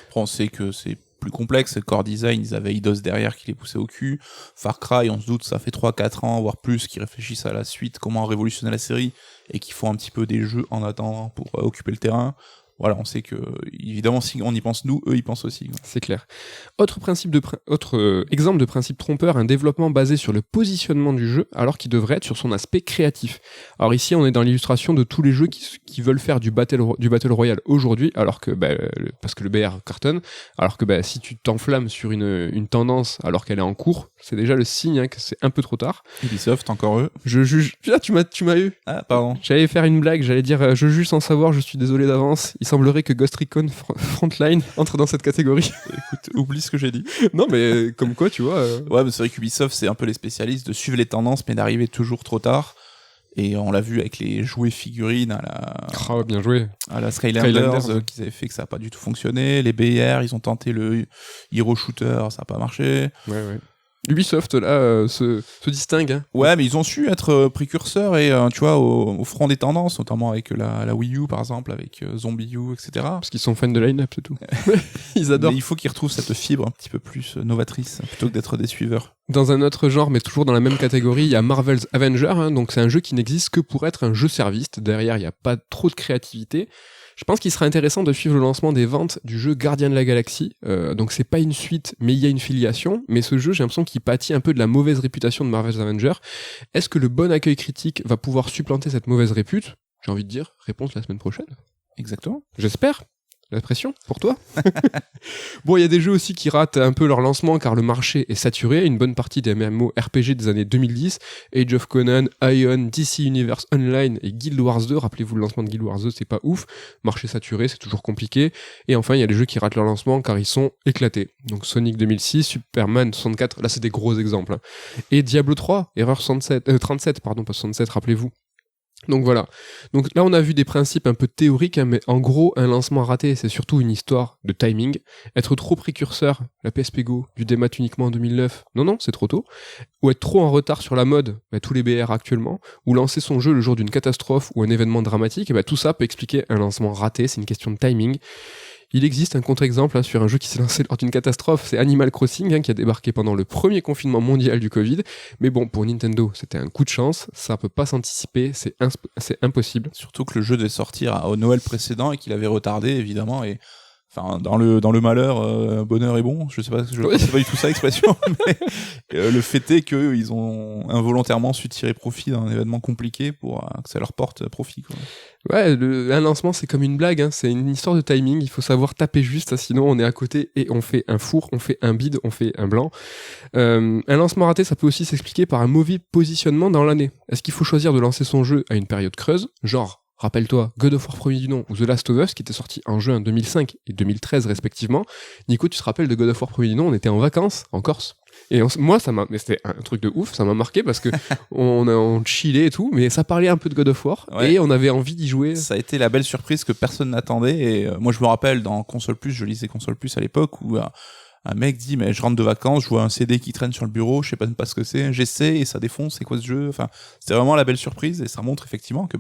Après, on sait que c'est plus complexe, Core Design, ils avaient Eidos derrière qui les poussait au cul. Far Cry, on se doute, ça fait 3-4 ans, voire plus, qu'ils réfléchissent à la suite, comment révolutionner la série, et qui font un petit peu des jeux en attendant pour occuper le terrain. Voilà, on sait que, évidemment, si on y pense nous, eux, ils pensent aussi. Quoi. C'est clair. Autre exemple de principe trompeur, un développement basé sur le positionnement du jeu, alors qu'il devrait être sur son aspect créatif. Alors ici, on est dans l'illustration de tous les jeux qui veulent faire du Battle Royale aujourd'hui, alors que, parce que le BR cartonne, alors que si tu t'enflammes sur une tendance alors qu'elle est en cours, c'est déjà le signe que c'est un peu trop tard. Ubisoft, encore eux. Je juge. Là, tu m'as eu. Ah, pardon. J'allais faire une blague, j'allais dire je juge sans savoir, je suis désolé d'avance. Il semblerait que Ghost Recon Frontline entre dans cette catégorie. Écoute, oublie ce que j'ai dit. Non, mais comme quoi, tu vois. Ouais, mais c'est vrai qu'Ubisoft, c'est un peu les spécialistes de suivre les tendances, mais d'arriver toujours trop tard. Et on l'a vu avec les jouets figurines bien joué. À la Skylanders, qu'ils avaient fait que ça n'a pas du tout fonctionné. Les BR, ils ont tenté le Hero Shooter, ça n'a pas marché. Ouais. Ubisoft là se distingue. Hein. Ouais, mais ils ont su être précurseurs et tu vois au front des tendances, notamment avec la Wii U par exemple, avec Zombie U, etc. Parce qu'ils sont fans de line-up, c'est tout. Ils adorent. Mais il faut qu'ils retrouvent cette fibre un petit peu plus novatrice plutôt que d'être des suiveurs. Dans un autre genre, mais toujours dans la même catégorie, il y a Marvel's Avengers. Donc c'est un jeu qui n'existe que pour être un jeu service. Derrière, il n'y a pas trop de créativité. Je pense qu'il serait intéressant de suivre le lancement des ventes du jeu Gardien de la Galaxie. Donc c'est pas une suite, mais il y a une filiation. Mais ce jeu, j'ai l'impression qu'il pâtit un peu de la mauvaise réputation de Marvel's Avengers. Est-ce que le bon accueil critique va pouvoir supplanter cette mauvaise répute ? J'ai envie de dire, réponse la semaine prochaine. Exactement. J'espère. La pression pour toi. Bon, il y a des jeux aussi qui ratent un peu leur lancement car le marché est saturé. Une bonne partie des MMORPG des années 2010, Age of Conan, Ion, DC Universe Online et Guild Wars 2. Rappelez-vous, le lancement de Guild Wars 2, c'est pas ouf. Marché saturé, c'est toujours compliqué. Et enfin, il y a des jeux qui ratent leur lancement car ils sont éclatés. Donc Sonic 2006, Superman 64, là c'est des gros exemples. Et Diablo 3, Erreur 37, pas 67, rappelez-vous. Donc voilà. Donc là, on a vu des principes un peu théoriques, mais en gros, un lancement raté, c'est surtout une histoire de timing. Être trop précurseur, la PSP Go, du démat uniquement en 2009, non, c'est trop tôt. Ou être trop en retard sur la mode, tous les BR actuellement. Ou lancer son jeu le jour d'une catastrophe ou un événement dramatique, tout ça peut expliquer un lancement raté, c'est une question de timing. Il existe un contre-exemple sur un jeu qui s'est lancé lors d'une catastrophe, c'est Animal Crossing qui a débarqué pendant le premier confinement mondial du Covid. Mais bon, pour Nintendo, c'était un coup de chance, ça peut pas s'anticiper, c'est impossible. Surtout que le jeu devait sortir au Noël précédent et qu'il avait retardé évidemment et enfin dans le malheur bonheur est bon, je sais pas du tout ça l'expression mais le fait est que ils ont involontairement su tirer profit d'un événement compliqué pour que ça leur porte profit quoi. Ouais, un lancement c'est comme une blague, c'est une histoire de timing, il faut savoir taper juste, sinon on est à côté et on fait un four, on fait un bide, on fait un blanc. Un lancement raté, ça peut aussi s'expliquer par un mauvais positionnement dans l'année. Est-ce qu'il faut choisir de lancer son jeu à une période creuse, genre rappelle-toi, God of War premier du nom ou The Last of Us qui était sorti en jeu en 2005 et 2013 respectivement. Nico, tu te rappelles de God of War premier du nom, on était en vacances en Corse. Et moi, mais c'était un truc de ouf, ça m'a marqué parce que on chillait et tout, mais ça parlait un peu de God of War et on avait envie d'y jouer. Ça a été la belle surprise que personne n'attendait et moi je me rappelle dans Console Plus, je lisais Console Plus à l'époque où un mec dit mais je rentre de vacances, je vois un CD qui traîne sur le bureau, je sais pas ce que c'est, j'essaie et ça défonce, c'est quoi ce jeu, enfin c'était vraiment la belle surprise et ça montre effectivement que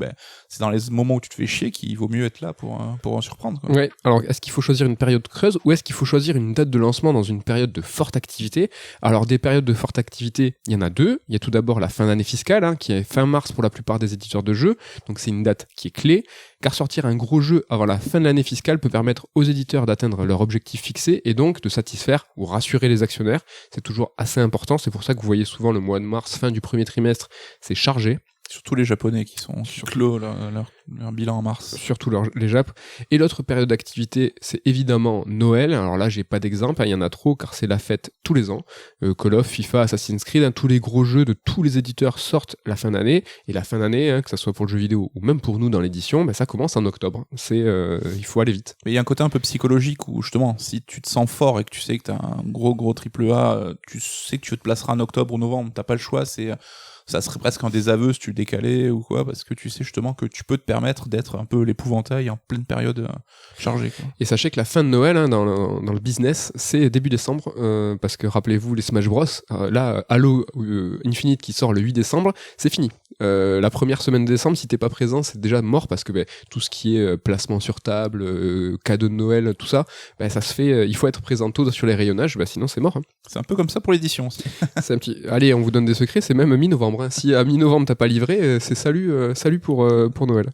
c'est dans les moments où tu te fais chier qu'il vaut mieux être là pour en surprendre quoi. Ouais, alors est-ce qu'il faut choisir une période creuse ou est-ce qu'il faut choisir une date de lancement dans une période de forte activité? Alors des périodes de forte activité, il y en a deux, il y a tout d'abord la fin d'année fiscale qui est fin mars pour la plupart des éditeurs de jeux, donc c'est une date qui est clé, car sortir un gros jeu avant la fin de l'année fiscale peut permettre aux éditeurs d'atteindre leur objectif fixé et donc de satisfaire ou rassurer les actionnaires. C'est toujours assez important, c'est pour ça que vous voyez souvent le mois de mars, fin du premier trimestre, c'est chargé. Surtout les Japonais qui clôt leur bilan en mars. Surtout les Japs. Et l'autre période d'activité, c'est évidemment Noël. Alors là, j'ai pas d'exemple, il y en a trop, car c'est la fête tous les ans. Call of, FIFA, Assassin's Creed, tous les gros jeux de tous les éditeurs sortent la fin d'année. Et la fin d'année, que ça soit pour le jeu vidéo ou même pour nous dans l'édition, ça commence en octobre. Il faut aller vite. Mais il y a un côté un peu psychologique où justement, si tu te sens fort et que tu sais que t'as un gros triple A, tu sais que tu te placeras en octobre ou novembre, t'as pas le choix, ça serait presque un désaveu si tu le décalais ou quoi, parce que tu sais justement que tu peux te permettre d'être un peu l'épouvantail en pleine période chargée, quoi. Et sachez que la fin de Noël dans le business, c'est début décembre, parce que rappelez-vous les Smash Bros, là Halo Infinite qui sort le 8 décembre, c'est fini. La première semaine de décembre, si t'es pas présent, c'est déjà mort, parce que tout ce qui est placement sur table, cadeau de Noël, tout ça, ça se fait, il faut être présent tôt sur les rayonnages, sinon c'est mort. C'est un peu comme ça pour l'édition aussi. C'est un petit... Allez, on vous donne des secrets, c'est même mi-novembre. Si à mi-novembre t'as pas livré, c'est salut pour Noël.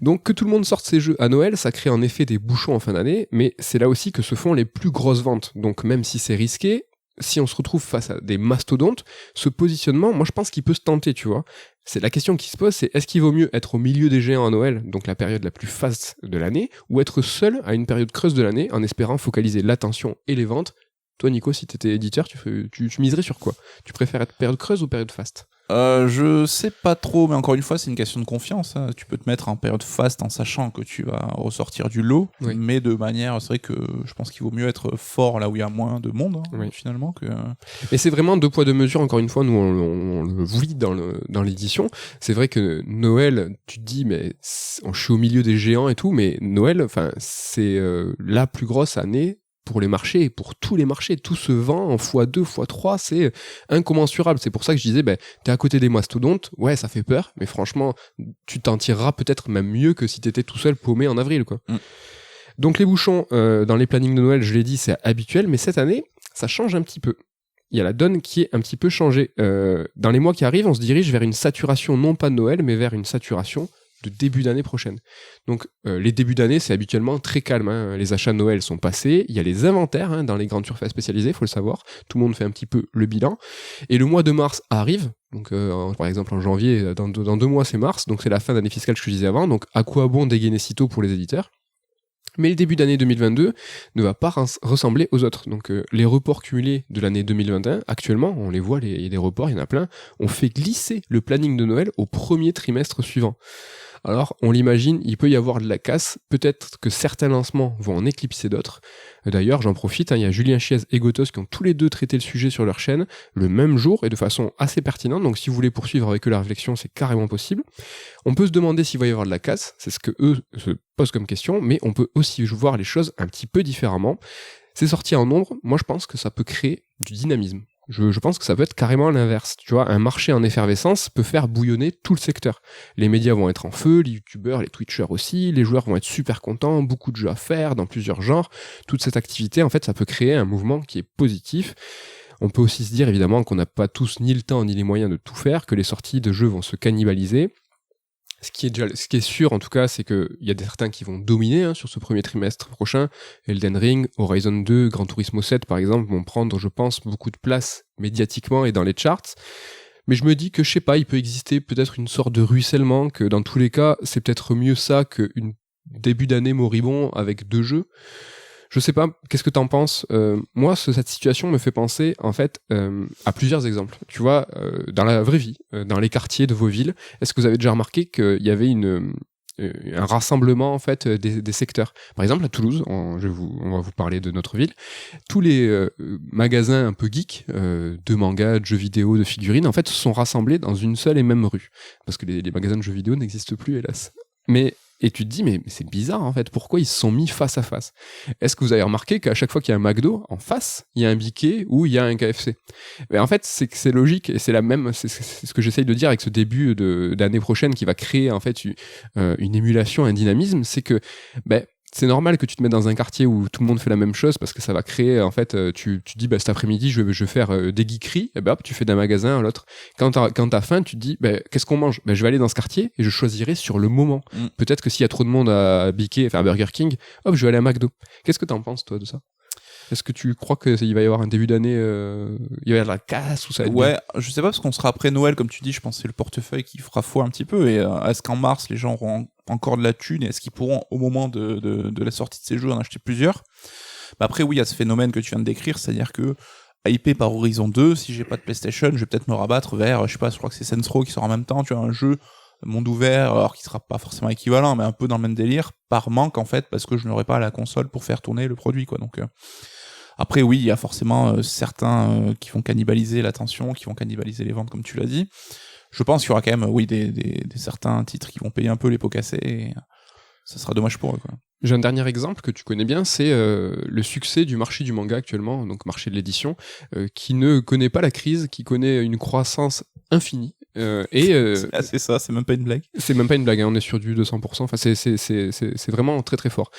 Donc que tout le monde sorte ses jeux à Noël, ça crée en effet des bouchons en fin d'année, mais c'est là aussi que se font les plus grosses ventes. Donc même si c'est risqué, si on se retrouve face à des mastodontes, ce positionnement, moi je pense qu'il peut se tenter, tu vois. C'est la question qui se pose, c'est est-ce qu'il vaut mieux être au milieu des géants à Noël, donc la période la plus faste de l'année, ou être seul à une période creuse de l'année en espérant focaliser l'attention et les ventes. Toi, Nico, si t'étais éditeur, tu miserais sur quoi? Tu préfères être période creuse ou période faste? Je sais pas trop, mais encore une fois, c'est une question de confiance. Tu peux te mettre en période faste en sachant que tu vas ressortir du lot, oui. Mais de manière, c'est vrai que je pense qu'il vaut mieux être fort là où il y a moins de monde, oui. Finalement. Mais c'est vraiment 2 poids 2 mesures, encore une fois, nous on le vit dans l'édition. C'est vrai que Noël, tu te dis, mais je suis au milieu des géants et tout, mais Noël, c'est la plus grosse année pour les marchés, pour tous les marchés, tout se vend en x2, x3, c'est incommensurable. C'est pour ça que je disais, t'es à côté des mastodontes, ouais, ça fait peur, mais franchement, tu t'en tireras peut-être même mieux que si t'étais tout seul paumé en avril, quoi. Donc les bouchons, dans les plannings de Noël, je l'ai dit, c'est habituel, mais cette année, ça change un petit peu. Il y a la donne qui est un petit peu changée. Dans les mois qui arrivent, on se dirige vers une saturation, non pas de Noël, mais vers une saturation de début d'année prochaine. Donc les débuts d'année, c'est habituellement très calme. Les achats de Noël sont passés, il y a les inventaires dans les grandes surfaces spécialisées, faut le savoir. Tout le monde fait un petit peu le bilan. Et le mois de mars arrive, donc par exemple en janvier, dans 2 mois c'est mars, donc c'est la fin d'année fiscale que je disais avant, donc à quoi bon dégainer si tôt pour les éditeurs? Mais le début d'année 2022 ne va pas ressembler aux autres. Donc les reports cumulés de l'année 2021, actuellement, on les voit, il y a des reports, il y en a plein, on fait glisser le planning de Noël au premier trimestre suivant. Alors, on l'imagine, il peut y avoir de la casse, peut-être que certains lancements vont en éclipser d'autres. D'ailleurs, j'en profite, il y a Julien Chiez et Gotos qui ont tous les deux traité le sujet sur leur chaîne, le même jour et de façon assez pertinente, donc si vous voulez poursuivre avec eux la réflexion, c'est carrément possible. On peut se demander s'il va y avoir de la casse, c'est ce que eux se posent comme question, mais on peut aussi voir les choses un petit peu différemment. Ces sorties en nombre, moi je pense que ça peut créer du dynamisme. Je pense que ça peut être carrément l'inverse. Tu vois, un marché en effervescence peut faire bouillonner tout le secteur. Les médias vont être en feu, les youtubeurs, les twitchers aussi, les joueurs vont être super contents, beaucoup de jeux à faire dans plusieurs genres. Toute cette activité, en fait, ça peut créer un mouvement qui est positif. On peut aussi se dire, évidemment, qu'on n'a pas tous ni le temps ni les moyens de tout faire, que les sorties de jeux vont se cannibaliser. Ce qui est sûr, en tout cas, c'est qu'il y a certains qui vont dominer sur ce premier trimestre prochain. Elden Ring, Horizon 2, Gran Turismo 7, par exemple, vont prendre, je pense, beaucoup de place médiatiquement et dans les charts. Mais je me dis que, je sais pas, il peut exister peut-être une sorte de ruissellement, que dans tous les cas, c'est peut-être mieux ça qu'un début d'année moribond avec 2 jeux. Je sais pas, qu'est-ce que t'en penses? Moi, cette situation me fait penser, en fait, à plusieurs exemples. Tu vois, dans la vraie vie, dans les quartiers de vos villes, est-ce que vous avez déjà remarqué qu'il y avait un rassemblement, en fait, des secteurs? Par exemple, à Toulouse, on va vous parler de notre ville, tous les magasins un peu geeks, de mangas, de jeux vidéo, de figurines, en fait, se sont rassemblés dans une seule et même rue. Parce que les magasins de jeux vidéo n'existent plus, hélas. Et tu te dis, mais c'est bizarre en fait, pourquoi ils se sont mis face à face? Est-ce que vous avez remarqué qu'à chaque fois qu'il y a un McDo, en face, il y a un Biquet ou il y a un KFC? Mais en fait, c'est logique et c'est ce que j'essaye de dire avec ce début d'année prochaine qui va créer en fait une émulation, un dynamisme, c'est que, c'est normal que tu te mettes dans un quartier où tout le monde fait la même chose parce que ça va créer, en fait, tu dis, cet après-midi, je vais faire des geekeries, et hop, tu fais d'un magasin à l'autre. Quand t'as faim, tu te dis, qu'est-ce qu'on mange? Je vais aller dans ce quartier et je choisirai sur le moment. Peut-être que s'il y a trop de monde à Biquet, enfin à Burger King, hop, je vais aller à McDo. Qu'est-ce que t'en penses, toi, de ça? Est-ce que tu crois qu'il va y avoir un début d'année, il va y avoir de la casse ou ça va être Ouais, bien je sais pas, parce qu'on sera après Noël, comme tu dis, je pense que c'est le portefeuille qui fera foi un petit peu, et est-ce qu'en mars, les gens auront encore de la thune, et est-ce qu'ils pourront, au moment de la sortie de ces jeux, en acheter plusieurs? Bah après, oui, il y a ce phénomène que tu viens de décrire, c'est-à-dire que, hypé par Horizon 2, si j'ai pas de PlayStation, je vais peut-être me rabattre vers, je sais pas, je crois que c'est Saints Row qui sort en même temps, tu vois, un jeu monde ouvert, alors qui sera pas forcément équivalent, mais un peu dans le même délire, par manque, en fait, parce que je n'aurai pas la console pour faire tourner le produit, quoi, donc... Après, oui, il y a forcément certains qui vont cannibaliser l'attention, qui vont cannibaliser les ventes, comme tu l'as dit. Je pense qu'il y aura quand même, oui, des certains titres qui vont payer un peu les pots cassés, et ça sera dommage pour eux, quoi. J'ai un dernier exemple que tu connais bien, c'est le succès du marché du manga actuellement, donc marché de l'édition, qui ne connaît pas la crise, qui connaît une croissance infinie. C'est ça, c'est même pas une blague. C'est même pas une blague, hein, on est sur du 200%, enfin c'est vraiment très très fort.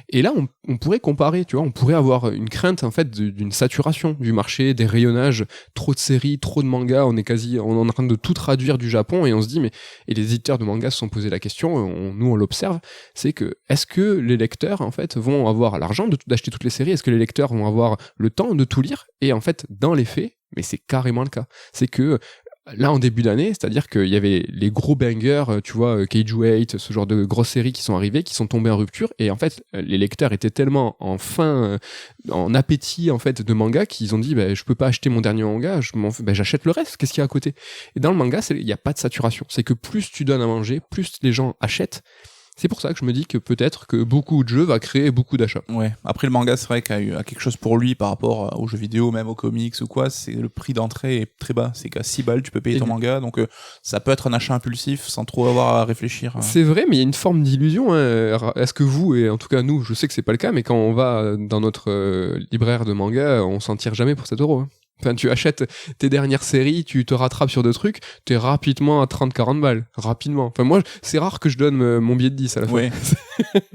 Et là, on pourrait comparer, tu vois, on pourrait avoir une crainte en fait d'une saturation du marché, des rayonnages, trop de séries, trop de mangas, on est en train de tout traduire du Japon, et on se dit, et les éditeurs de mangas se sont posé la question, nous on l'observe, c'est que, est-ce que les lecteurs, en fait, vont avoir l'argent d'acheter toutes les séries? Est-ce que les lecteurs vont avoir le temps de tout lire? Et en fait, dans les faits, mais c'est carrément le cas. C'est que là, en début d'année, c'est-à-dire qu'il y avait les gros bangers, tu vois, Keiju 8, ce genre de grosses séries qui sont arrivées, qui sont tombées en rupture, et en fait, les lecteurs étaient tellement en appétit, en fait, de manga, qu'ils ont dit, je peux pas acheter mon dernier manga, j'achète le reste, qu'est-ce qu'il y a à côté? Et dans le manga, il y a pas de saturation. C'est que plus tu donnes à manger, plus les gens achètent. C'est pour ça que je me dis que peut-être que beaucoup de jeux va créer beaucoup d'achats. Ouais. Après, le manga, c'est vrai qu'il a quelque chose pour lui par rapport aux jeux vidéo, même aux comics ou quoi. C'est le prix d'entrée est très bas. C'est qu'à 6 balles, tu peux payer ton manga. Donc, ça peut être un achat impulsif sans trop avoir à réfléchir. C'est vrai, mais il y a une forme d'illusion. Hein. Est-ce que vous, et en tout cas nous, je sais que c'est pas le cas, mais quand on va dans notre libraire de manga, on s'en tire jamais pour 7 €. Hein. Enfin, tu achètes tes dernières séries, tu te rattrapes sur deux trucs, t'es rapidement à 30-40 balles. Rapidement. Enfin, moi, c'est rare que je donne mon billet de 10 à la fin. Oui.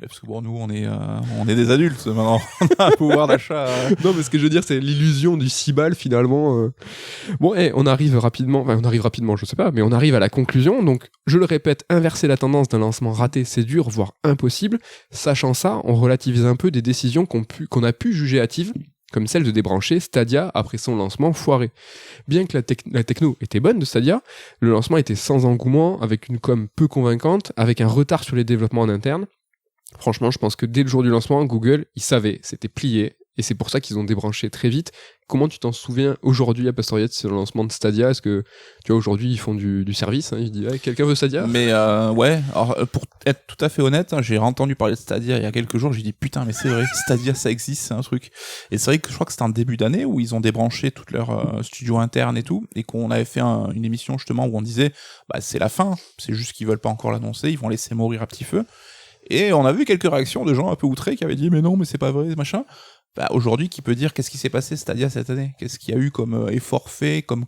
Parce que bon, nous, on est des adultes maintenant. On a un pouvoir d'achat. Non, mais ce que je veux dire, c'est l'illusion du 6 balles finalement. Bon, on arrive rapidement, je sais pas, mais on arrive à la conclusion. Donc, je le répète, inverser la tendance d'un lancement raté, c'est dur, voire impossible. Sachant ça, on relativise un peu des décisions qu'on a pu juger hâtives, comme celle de débrancher Stadia après son lancement foiré. Bien que la techno était bonne de Stadia, le lancement était sans engouement, avec une com peu convaincante, avec un retard sur les développements en interne. Franchement, je pense que dès le jour du lancement, Google, ils savaient, c'était plié, et c'est pour ça qu'ils ont débranché très vite. Comment tu t'en souviens aujourd'hui à Pastoriette, c'est le lancement de Stadia? Est-ce que, tu vois, aujourd'hui, ils font du service, hein, ils disent, hey, quelqu'un veut Stadia? Mais ouais, alors pour être tout à fait honnête, hein, j'ai entendu parler de Stadia il y a quelques jours, j'ai dit putain, mais c'est vrai, Stadia ça existe, c'est un truc. Et c'est vrai que je crois que c'était en début d'année où ils ont débranché toute leur studio interne et tout, et qu'on avait fait une émission justement où on disait, c'est la fin, c'est juste qu'ils veulent pas encore l'annoncer, ils vont laisser mourir à petit feu. Et on a vu quelques réactions de gens un peu outrés qui avaient dit mais non, mais c'est pas vrai, machin. Aujourd'hui, qui peut dire qu'est-ce qui s'est passé Stadia cette année? Qu'est-ce qu'il y a eu comme effort fait, comme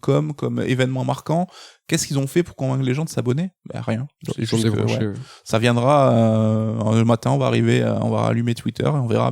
événement marquant? Qu'est-ce qu'ils ont fait pour convaincre les gens de s'abonner? Rien. Ils sont débranchés. Ça viendra le matin, on va arriver, on va allumer Twitter et on verra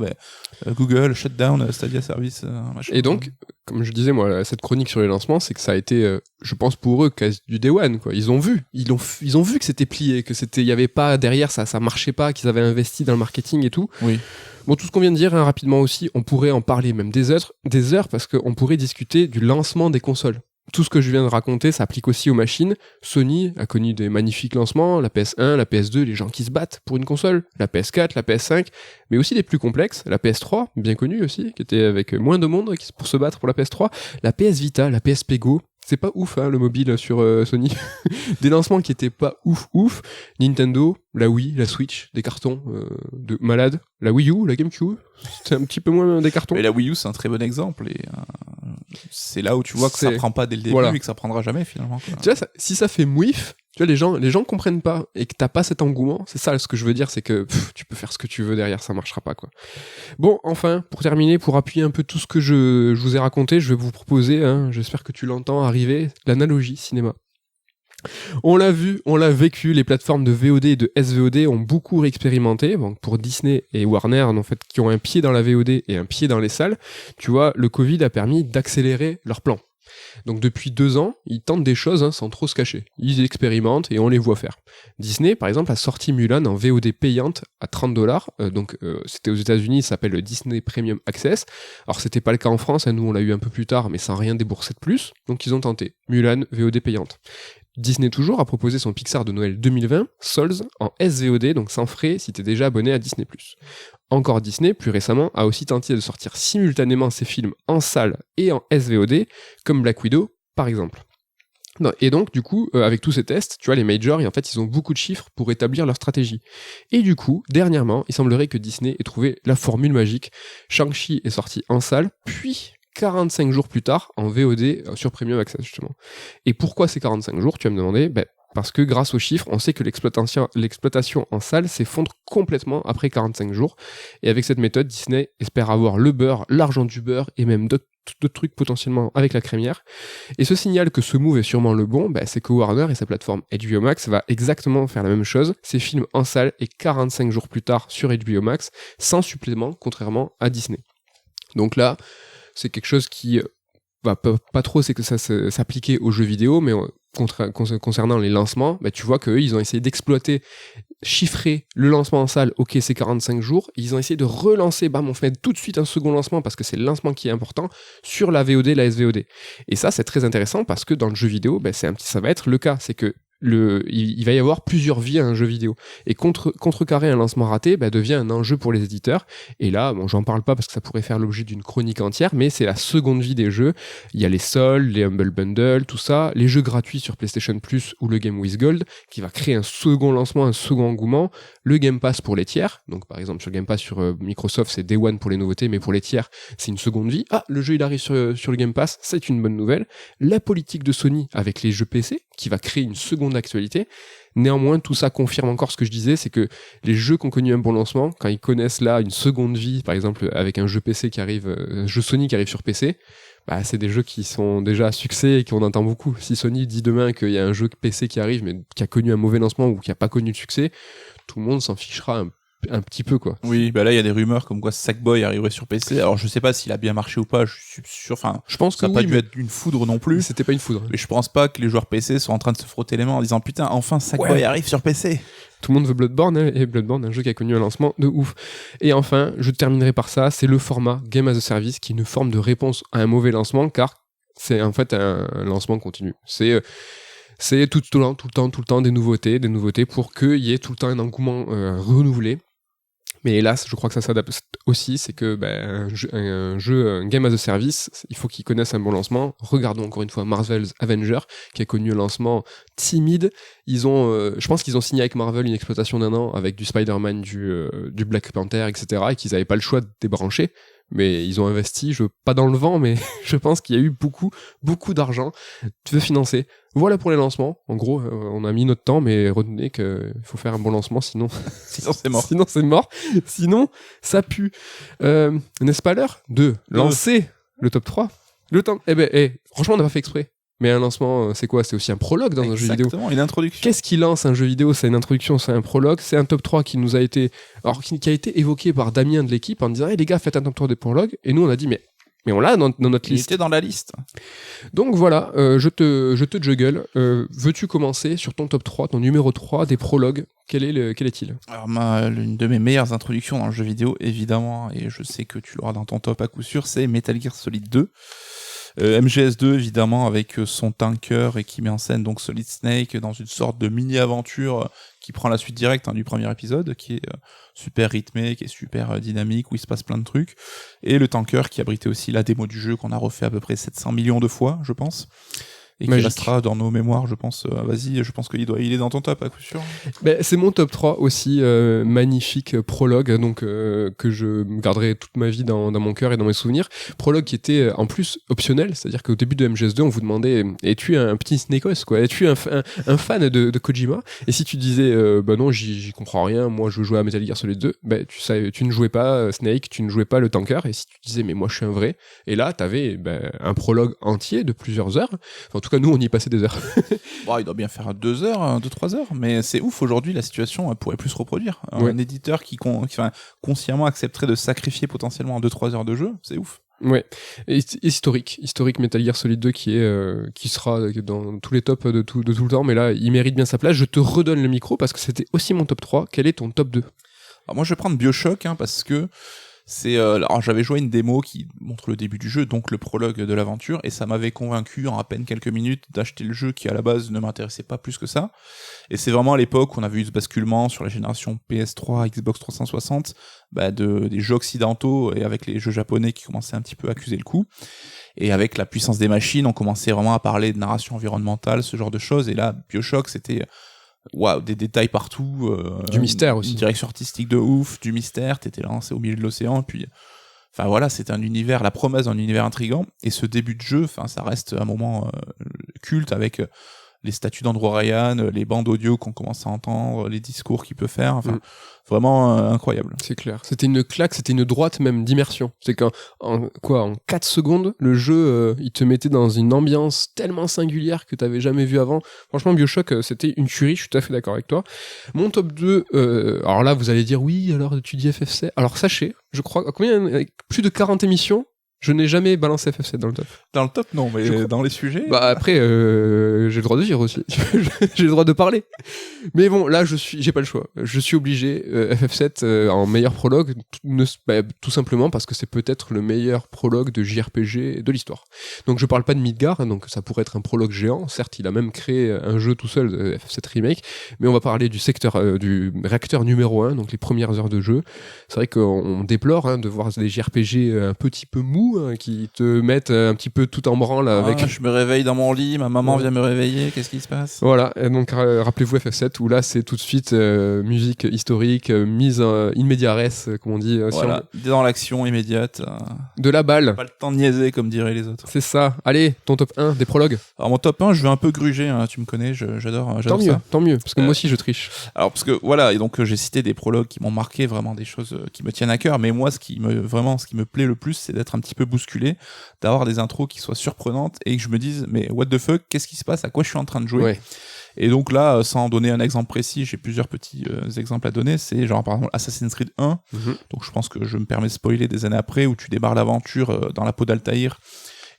Google shutdown Stadia service. Machin. Et donc, comme je disais moi, cette chronique sur les lancements, c'est que ça a été, je pense pour eux, quasi du day one, quoi. Ils ont vu que c'était plié, que il y avait pas derrière ça marchait pas, qu'ils avaient investi dans le marketing et tout. Oui. Bon, tout ce qu'on vient de dire, hein, rapidement aussi, on pourrait en parler même des heures, parce qu'on pourrait discuter du lancement des consoles. Tout ce que je viens de raconter s'applique aussi aux machines. Sony a connu des magnifiques lancements, la PS1, la PS2, les gens qui se battent pour une console, la PS4, la PS5, mais aussi des plus complexes, la PS3, bien connue aussi, qui était avec moins de monde pour se battre pour la PS3, la PS Vita, la PSP Go. C'est pas ouf, hein, le mobile sur Sony. Des lancements qui étaient pas ouf. Nintendo, la Wii, la Switch, des cartons de malades. La Wii U, la GameCube, c'est un petit peu moins des cartons. Et la Wii U, c'est un très bon exemple. Et c'est là où tu vois que ça prend pas dès le début et que ça prendra jamais finalement. Quoi. Tu vois, si ça fait mouif, tu vois, les gens comprennent pas et que t'as pas cet engouement. C'est ça ce que je veux dire, c'est que tu peux faire ce que tu veux derrière, ça marchera pas, quoi. Bon, enfin, pour terminer, pour appuyer un peu tout ce que je vous ai raconté, je vais vous proposer, hein, j'espère que tu l'entends arriver, l'analogie cinéma. On l'a vu, on l'a vécu, les plateformes de VOD et de SVOD ont beaucoup réexpérimenté. Bon, pour Disney et Warner, en fait, qui ont un pied dans la VOD et un pied dans les salles, tu vois, le Covid a permis d'accélérer leur plan. Donc depuis 2 ans, ils tentent des choses sans trop se cacher. Ils expérimentent et on les voit faire. Disney, par exemple, a sorti Mulan en VOD payante à $30. C'était aux États-Unis, ça s'appelle le Disney Premium Access. Alors c'était pas le cas en France, nous on l'a eu un peu plus tard, mais sans rien débourser de plus. Donc ils ont tenté. Mulan, VOD payante. Disney toujours a proposé son Pixar de Noël 2020, Souls, en SVOD, donc sans frais si t'es déjà abonné à Disney+. Encore Disney, plus récemment, a aussi tenté de sortir simultanément ses films en salle et en SVOD, comme Black Widow, par exemple. Et donc, du coup, avec tous ces tests, tu vois, les majors, en fait, ils ont beaucoup de chiffres pour établir leur stratégie. Et du coup, dernièrement, il semblerait que Disney ait trouvé la formule magique. Shang-Chi est sorti en salle, puis 45 jours plus tard, en VOD sur Premium Access, justement. Et pourquoi ces 45 jours, tu vas me demander? Parce que grâce aux chiffres, on sait que l'exploitation en salle s'effondre complètement après 45 jours. Et avec cette méthode, Disney espère avoir le beurre, l'argent du beurre, et même d'autres trucs potentiellement avec la crémière. Et ce signal que ce move est sûrement le bon, c'est que Warner et sa plateforme HBO Max va exactement faire la même chose, ces films en salle et 45 jours plus tard sur HBO Max, sans supplément, contrairement à Disney. Donc là, c'est quelque chose qui pas trop, c'est que ça s'appliquait aux jeux vidéo, mais concernant les lancements, tu vois qu'eux, ils ont essayé d'exploiter, chiffrer le lancement en salle, ok, c'est 45 jours, ils ont essayé de relancer, on fait tout de suite un second lancement, parce que c'est le lancement qui est important, sur la VOD, la SVOD. Et ça, c'est très intéressant, parce que dans le jeu vidéo, ça va être le cas, c'est que il va y avoir plusieurs vies à un jeu vidéo. Et contrecarrer un lancement raté devient un enjeu pour les éditeurs. Et là, j'en parle pas parce que ça pourrait faire l'objet d'une chronique entière, mais c'est la seconde vie des jeux. Il y a les soldes, les Humble Bundle, tout ça, les jeux gratuits sur PlayStation Plus ou le Game with Gold, qui va créer un second lancement, un second engouement. Le Game Pass pour les tiers. Donc par exemple, sur le Game Pass sur Microsoft, c'est Day One pour les nouveautés, mais pour les tiers, c'est une seconde vie. Ah, le jeu il arrive sur le Game Pass, c'est une bonne nouvelle. La politique de Sony avec les jeux PC, qui va créer une seconde d'actualité. Néanmoins, tout ça confirme encore ce que je disais, c'est que les jeux qui ont connu un bon lancement, quand ils connaissent là une seconde vie, par exemple avec un jeu PC qui arrive, un jeu Sony qui arrive sur PC, c'est des jeux qui sont déjà à succès et qu'on entend beaucoup. Si Sony dit demain qu'il y a un jeu PC qui arrive mais qui a connu un mauvais lancement ou qui a pas connu de succès, tout le monde s'en fichera un petit peu, quoi. Oui, là il y a des rumeurs comme quoi Sackboy arriverait sur PC. Alors je sais pas s'il a bien marché ou pas, je suis sûr, je pense que ça n'a pas dû être une foudre non plus. C'était pas une foudre. Mais je pense pas que les joueurs PC sont en train de se frotter les mains en disant putain, enfin Sackboy arrive sur PC. Tout le monde veut Bloodborne, et Bloodborne, un jeu qui a connu un lancement de ouf. Et enfin, je terminerai par ça, c'est le format Game as a Service qui est une forme de réponse à un mauvais lancement, car c'est en fait un lancement continu. C'est tout le temps des nouveautés pour qu'il y ait tout le temps un engouement renouvelé. Mais hélas, je crois que ça s'adapte aussi, c'est que un Game as a Service, il faut qu'il connaisse un bon lancement. Regardons encore une fois Marvel's Avengers, qui a connu un lancement timide. Je pense qu'ils ont signé avec Marvel une exploitation d'1 an avec du Spider-Man, du Black Panther, etc. et qu'ils n'avaient pas le choix de débrancher. Mais ils ont investi, pas dans le vent, mais je pense qu'il y a eu beaucoup d'argent de financer. Voilà pour les lancements. En gros, on a mis notre temps, mais retenez qu'il faut faire un bon lancement, sinon c'est mort. Sinon c'est mort. Sinon, ça pue. N'est-ce pas l'heure de lancer le top 3? Le temps. Franchement, on n'a pas fait exprès. Mais un lancement, c'est quoi? C'est aussi un prologue dans un jeu vidéo. Exactement, une introduction. Qu'est-ce qui lance un jeu vidéo? C'est une introduction, c'est un prologue, c'est un top 3 qui nous a été... Alors, qui a été évoqué par Damien de l'équipe en disant hey, les gars, faites un top 3 de prologue. Et nous, on a dit mais on l'a dans notre liste. Il était dans la liste. Donc voilà, je te juggle. Veux-tu commencer sur ton top 3, ton numéro 3 des prologues? Quel est-il? Alors, l'une de mes meilleures introductions dans le jeu vidéo, évidemment, et je sais que tu l'auras dans ton top à coup sûr, c'est Metal Gear Solid 2. MGS2 évidemment avec son tanker et qui met en scène donc Solid Snake dans une sorte de mini-aventure qui prend la suite directe du premier épisode, qui est super rythmé, qui est super dynamique, où il se passe plein de trucs, et le tanker qui abritait aussi la démo du jeu qu'on a refait à peu près 700 millions de fois, je pense. Et qui restera dans nos mémoires, je pense. Vas-y, je pense qu'il est dans ton top, à coup sûr. C'est mon top 3 aussi, magnifique prologue, donc que je garderai toute ma vie dans mon cœur et dans mes souvenirs. Prologue qui était en plus optionnel, c'est-à-dire qu'au début de MGS2, on vous demandait es-tu un petit Snakos, quoi? Es-tu un fan de Kojima? Et si tu disais non, j'y comprends rien, moi je veux jouer à Metal Gear Solid 2, tu ne jouais pas Snake, tu ne jouais pas le tanker, et si tu disais mais moi je suis un vrai, et là t'avais un prologue entier de plusieurs heures. Enfin, en tout cas, nous, on y passait des heures. Il doit bien faire 2 heures, 2-3 heures, mais c'est ouf, aujourd'hui, la situation pourrait plus se reproduire. Un éditeur qui consciemment accepterait de sacrifier potentiellement 2-3 heures de jeu, c'est ouf. Ouais, et historique Metal Gear Solid 2 qui sera dans tous les tops de tout le temps, mais là il mérite bien sa place. Je te redonne le micro parce que c'était aussi mon top 3. Quel est ton top 2? Alors moi je vais prendre BioShock parce que c'est alors j'avais joué une démo qui montre le début du jeu, donc le prologue de l'aventure, et ça m'avait convaincu en à peine quelques minutes d'acheter le jeu qui à la base ne m'intéressait pas plus que ça. Et c'est vraiment à l'époque où on avait eu ce basculement sur la génération PS3, Xbox 360, des jeux occidentaux et avec les jeux japonais qui commençaient un petit peu à accuser le coup. Et avec la puissance des machines, on commençait vraiment à parler de narration environnementale, ce genre de choses. Et là, BioShock, c'était des détails partout, du mystère aussi, une direction artistique de ouf, du mystère, t'étais lancé au milieu de l'océan, et puis enfin voilà, c'était un univers, la promesse d'un univers intriguant, et ce début de jeu, enfin ça reste un moment culte avec les statues d'Andrew Ryan, les bandes audio qu'on commence à entendre, les discours qu'il peut faire, enfin vraiment incroyable. C'est clair. C'était une claque, c'était une droite même d'immersion. C'est qu'en 4 secondes, le jeu, il te mettait dans une ambiance tellement singulière que t'avais jamais vu avant. Franchement, BioShock, c'était une tuerie, je suis tout à fait d'accord avec toi. Mon top 2, alors là, vous allez dire, oui, alors tu dis FF7. Alors sachez, je crois, plus de 40 émissions, je n'ai jamais balancé FF7 dans le top. Dans le top, non, mais dans les sujets... Bah après, j'ai le droit de dire aussi. J'ai le droit de parler. Mais bon, là, j'ai pas le choix. Je suis obligé. FF7 en meilleur prologue, tout simplement parce que c'est peut-être le meilleur prologue de JRPG de l'histoire. Donc je parle pas de Midgar, donc ça pourrait être un prologue géant. Certes, il a même créé un jeu tout seul, FF7 Remake, mais on va parler du réacteur numéro 1, donc les premières heures de jeu. C'est vrai qu'on déplore de voir des JRPG un petit peu mous, qui te mettent un petit peu tout en branle avec... Je me réveille dans mon lit, ma maman vient me réveiller, qu'est-ce qui se passe? Voilà, et donc rappelez-vous FF7 où là c'est tout de suite musique historique, mise in media res, comme on dit. Voilà, dans l'action immédiate. De la balle. Pas le temps de niaiser comme diraient les autres. C'est ça. Allez, ton top 1 des prologues. Alors mon top 1, je vais un peu gruger, tu me connais, j'adore ça. Tant mieux, parce que moi aussi je triche. Alors parce que voilà, et donc j'ai cité des prologues qui m'ont marqué, vraiment des choses qui me tiennent à cœur, mais moi ce qui me plaît le plus, c'est d'être un petit peu bousculé, d'avoir des intros qui soient surprenantes et que je me dise mais what the fuck, qu'est-ce qui se passe, à quoi je suis en train de jouer. Ouais. Et donc là, sans donner un exemple précis, j'ai plusieurs petits exemples à donner, c'est genre par exemple Assassin's Creed 1, donc je pense que je me permets de spoiler des années après, où tu débarres l'aventure dans la peau d'Altaïr,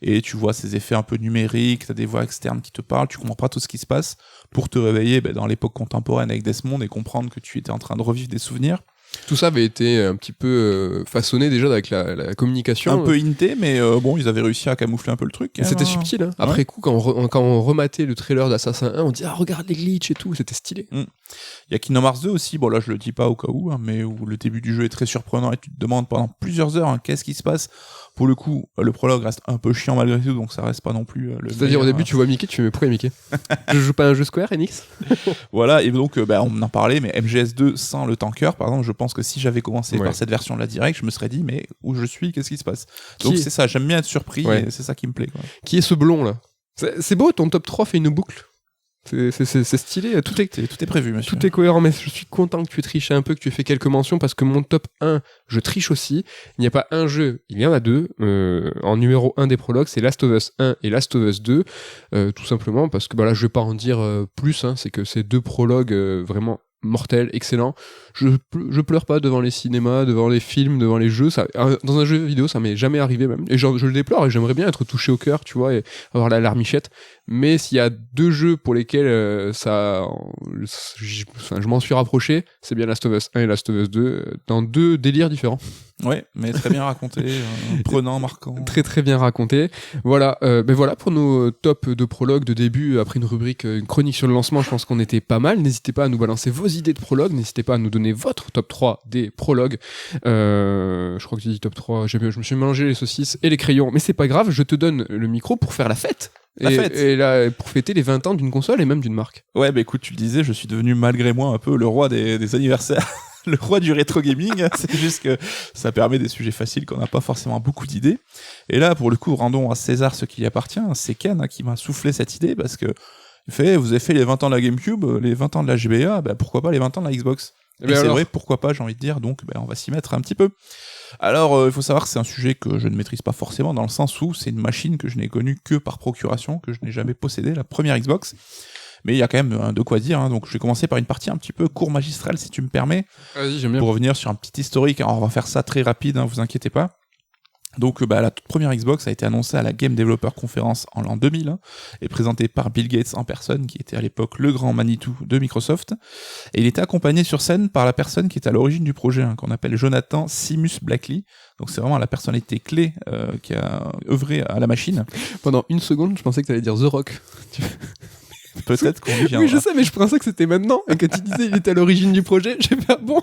et tu vois ces effets un peu numériques, t'as des voix externes qui te parlent, tu comprends pas tout ce qui se passe, pour te réveiller dans l'époque contemporaine avec Desmond et comprendre que tu étais en train de revivre des souvenirs. Tout ça avait été un petit peu façonné déjà avec la communication. Un peu hinté, mais bon, ils avaient réussi à camoufler un peu le truc. C'était subtil. Hein. Après coup, quand on rematait le trailer d'Assassin 1, on dit « Ah, regarde les glitches et tout », c'était stylé. Il y a Kingdom Hearts 2 aussi, bon là je le dis pas au cas où, mais où le début du jeu est très surprenant et tu te demandes pendant plusieurs heures qu'est-ce qui se passe. Pour le coup, le prologue reste un peu chiant malgré tout, donc ça reste pas non plus le C'est-à-dire meilleur, au début tu vois Mickey, tu fais mais pourquoi Mickey? Je joue pas un jeu Square Enix? Voilà, et donc on en parlait, mais MGS2 sans le tanker, par exemple, je pense que si j'avais commencé par cette version-là direct, je me serais dit mais où je suis, qu'est-ce qui se passe? Donc c'est ça, j'aime bien être surpris, et c'est ça qui me plaît. Quoi. Qui est ce blond là? C'est beau, ton top 3 fait une boucle. C'est stylé, tout est prévu, monsieur. Tout est cohérent, mais je suis content que tu aies triché un peu, que tu aies fait quelques mentions, parce que mon top 1, je triche aussi. Il n'y a pas un jeu, il y en a deux. En numéro 1 des prologues, c'est Last of Us 1 et Last of Us 2. Tout simplement parce que là, je vais pas en dire plus, c'est que ces deux prologues vraiment mortel, excellent. Je pleure pas devant les cinémas, devant les films, devant les jeux. Dans un jeu vidéo, ça m'est jamais arrivé même. Et je le déplore et j'aimerais bien être touché au cœur, tu vois, et avoir la larmichette. Mais s'il y a deux jeux pour lesquels je m'en suis rapproché, c'est bien Last of Us 1 et Last of Us 2, dans deux délires différents. Ouais, mais très bien raconté, prenant, marquant. Très très bien raconté. Voilà, voilà pour nos tops de prologue de début. Après une rubrique, une chronique sur le lancement, je pense qu'on était pas mal. N'hésitez pas à nous balancer vos idées de prologue. N'hésitez pas à nous donner votre top 3 des prologues. Je crois que j'ai dit top 3. Je me suis mélangé les saucisses et les crayons, mais c'est pas grave. Je te donne le micro pour faire la fête. Et là, pour fêter les 20 ans d'une console et même d'une marque. Ouais, écoute, tu le disais, je suis devenu malgré moi un peu le roi des anniversaires. Le roi du rétro gaming, c'est juste que ça permet des sujets faciles qu'on n'a pas forcément beaucoup d'idées. Et là, pour le coup, rendons à César ce qui lui appartient. C'est Ken qui m'a soufflé cette idée parce que vous avez fait les 20 ans de la GameCube, les 20 ans de la GBA, pourquoi pas les 20 ans de la Xbox? Et c'est vrai, pourquoi pas, j'ai envie de dire, donc on va s'y mettre un petit peu. Alors, il faut savoir que c'est un sujet que je ne maîtrise pas forcément, dans le sens où c'est une machine que je n'ai connue que par procuration, que je n'ai jamais possédée, la première Xbox. Mais il y a quand même de quoi dire, donc je vais commencer par une partie un petit peu court magistrale, si tu me permets. Vas-y, j'aime bien. Pour revenir sur un petit historique, alors on va faire ça très rapide, vous inquiétez pas. Donc la toute première Xbox a été annoncée à la Game Developer Conference en l'an 2000 et présentée par Bill Gates en personne, qui était à l'époque le grand Manitou de Microsoft. Et il était accompagné sur scène par la personne qui est à l'origine du projet, qu'on appelle Jonathan Simus Blackley. Donc c'est vraiment la personnalité clé qui a œuvré à la machine. Pendant une seconde, je pensais que tu allais dire The Rock. Peut-être qu'on y viendra. Oui, je sais, mais je pensais que c'était maintenant. Et quand tu disais qu'il était à l'origine du projet, j'ai fait bon.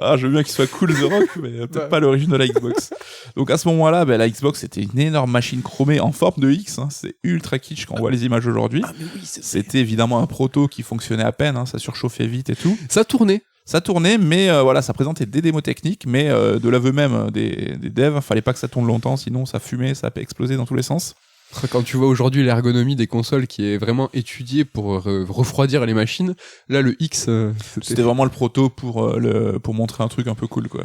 Ah, je veux bien qu'il soit cool The Rock, mais peut-être pas l'origine de la Xbox. Donc à ce moment-là, la Xbox c'était une énorme machine chromée en forme de X. C'est ultra kitsch quand on voit les images aujourd'hui. Ah, mais oui, c'était évidemment un proto qui fonctionnait à peine, ça surchauffait vite et tout. Ça tournait, mais ça présentait des démos techniques, mais de l'aveu même des devs, fallait pas que ça tourne longtemps, sinon ça fumait, ça peut exploser dans tous les sens. Quand tu vois aujourd'hui l'ergonomie des consoles qui est vraiment étudiée pour refroidir les machines, là le X c'était vraiment le proto pour montrer un truc un peu cool, quoi.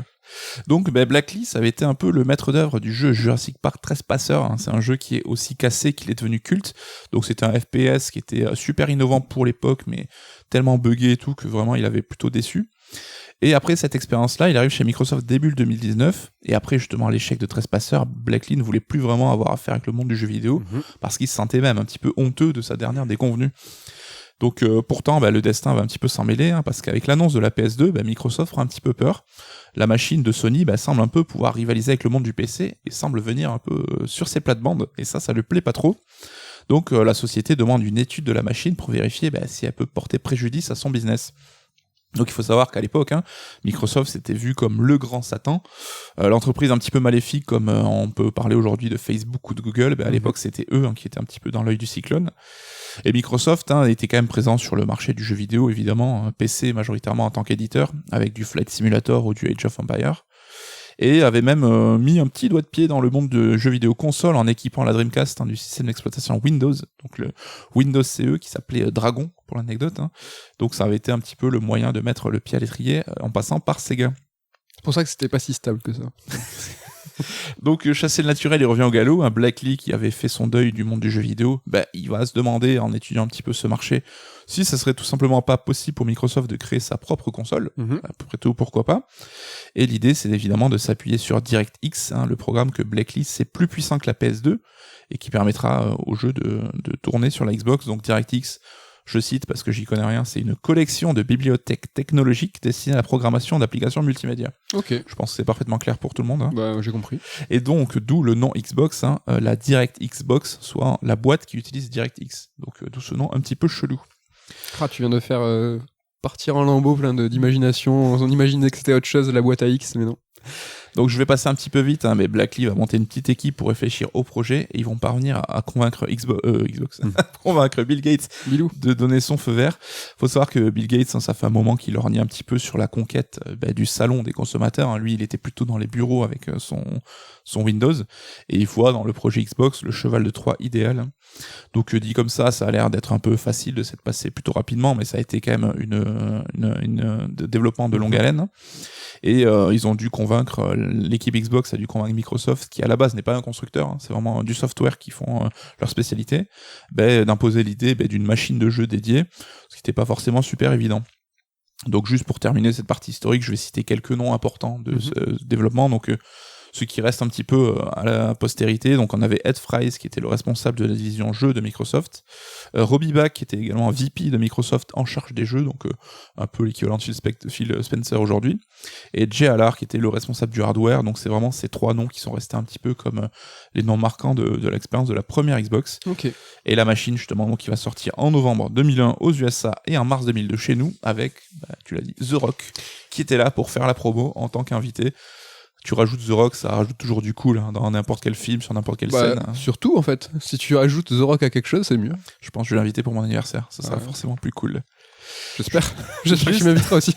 Donc Blackley, ça avait été un peu le maître d'œuvre du jeu Jurassic Park Trespasser. C'est un jeu qui est aussi cassé qu'il est devenu culte. Donc c'était un FPS qui était super innovant pour l'époque, mais tellement buggé et tout que vraiment il avait plutôt déçu. Et après cette expérience-là, il arrive chez Microsoft début 2019, et après justement l'échec de Trespasser, Blackley ne voulait plus vraiment avoir affaire avec le monde du jeu vidéo, parce qu'il se sentait même un petit peu honteux de sa dernière déconvenue. Donc pourtant, le destin va un petit peu s'en mêler, parce qu'avec l'annonce de la PS2, Microsoft fera un petit peu peur. La machine de Sony semble un peu pouvoir rivaliser avec le monde du PC, et semble venir un peu sur ses plates-bandes, et ça lui plaît pas trop. Donc la société demande une étude de la machine pour vérifier si elle peut porter préjudice à son business. Donc il faut savoir qu'à l'époque, Microsoft s'était vu comme le grand Satan, l'entreprise un petit peu maléfique comme on peut parler aujourd'hui de Facebook ou de Google. À l'époque c'était eux qui étaient un petit peu dans l'œil du cyclone. Et Microsoft était quand même présent sur le marché du jeu vidéo, évidemment, PC majoritairement en tant qu'éditeur, avec du Flight Simulator ou du Age of Empires. Et avait même mis un petit doigt de pied dans le monde de jeux vidéo console en équipant la Dreamcast du système d'exploitation Windows, donc le Windows CE qui s'appelait Dragon pour l'anecdote. Donc ça avait été un petit peu le moyen de mettre le pied à l'étrier en passant par Sega. C'est pour ça que c'était pas si stable que ça. Donc chassé le naturel, il revient au galop. Blackley qui avait fait son deuil du monde du jeu vidéo, il va se demander en étudiant un petit peu ce marché si ça serait tout simplement pas possible pour Microsoft de créer sa propre console. Après tout, pourquoi pas. Et l'idée, c'est évidemment de s'appuyer sur DirectX, le programme que Blackley c'est plus puissant que la PS2 et qui permettra au jeu de tourner sur la Xbox. Donc DirectX, je cite parce que j'y connais rien, c'est une collection de bibliothèques technologiques destinées à la programmation d'applications multimédia. Ok. Je pense que c'est parfaitement clair pour tout le monde. J'ai compris. Et donc, d'où le nom Xbox, la DirectX Box, soit la boîte qui utilise DirectX. Donc, d'où ce nom un petit peu chelou. Ah, tu viens de faire partir en lambeaux plein d'imagination. On imaginait que c'était autre chose, la boîte à X, mais non. Donc je vais passer un petit peu vite, mais Blackley va monter une petite équipe pour réfléchir au projet et ils vont parvenir à convaincre convaincre Bill Gates de donner son feu vert. Faut savoir que Bill Gates, ça fait un moment qu'il lorgnait un petit peu sur la conquête du salon des consommateurs. Lui, il était plutôt dans les bureaux avec son Windows et il voit dans le projet Xbox le cheval de Troie idéal. Donc dit comme ça a l'air d'être un peu facile de s'être passé plutôt rapidement, mais ça a été quand même une développement de longue haleine. Et ils ont dû convaincre, l'équipe Xbox a dû convaincre Microsoft, qui à la base n'est pas un constructeur, c'est vraiment du software qui font leur spécialité, d'imposer l'idée d'une machine de jeu dédiée, ce qui n'était pas forcément super évident. Donc juste pour terminer cette partie historique, je vais citer quelques noms importants de ce développement. Donc ce qui reste un petit peu à la postérité. Donc on avait Ed Fries qui était le responsable de la division jeux de Microsoft, Robbie Bach qui était également VP de Microsoft en charge des jeux, donc un peu l'équivalent de Phil Spencer aujourd'hui, et Jay Allard qui était le responsable du hardware. Donc c'est vraiment ces trois noms qui sont restés un petit peu comme les noms marquants de l'expérience de la première Xbox. Okay. Et la machine justement donc qui va sortir en novembre 2001 aux USA et en mars 2002 chez nous avec, tu l'as dit, The Rock qui était là pour faire la promo en tant qu'invité. Tu rajoutes The Rock, ça rajoute toujours du cool dans n'importe quel film, sur n'importe quelle scène. Surtout en fait, si tu rajoutes The Rock à quelque chose, c'est mieux. Je pense que je vais l'inviter pour mon anniversaire, ça sera forcément plus cool. J'espère que tu m'inviteras aussi.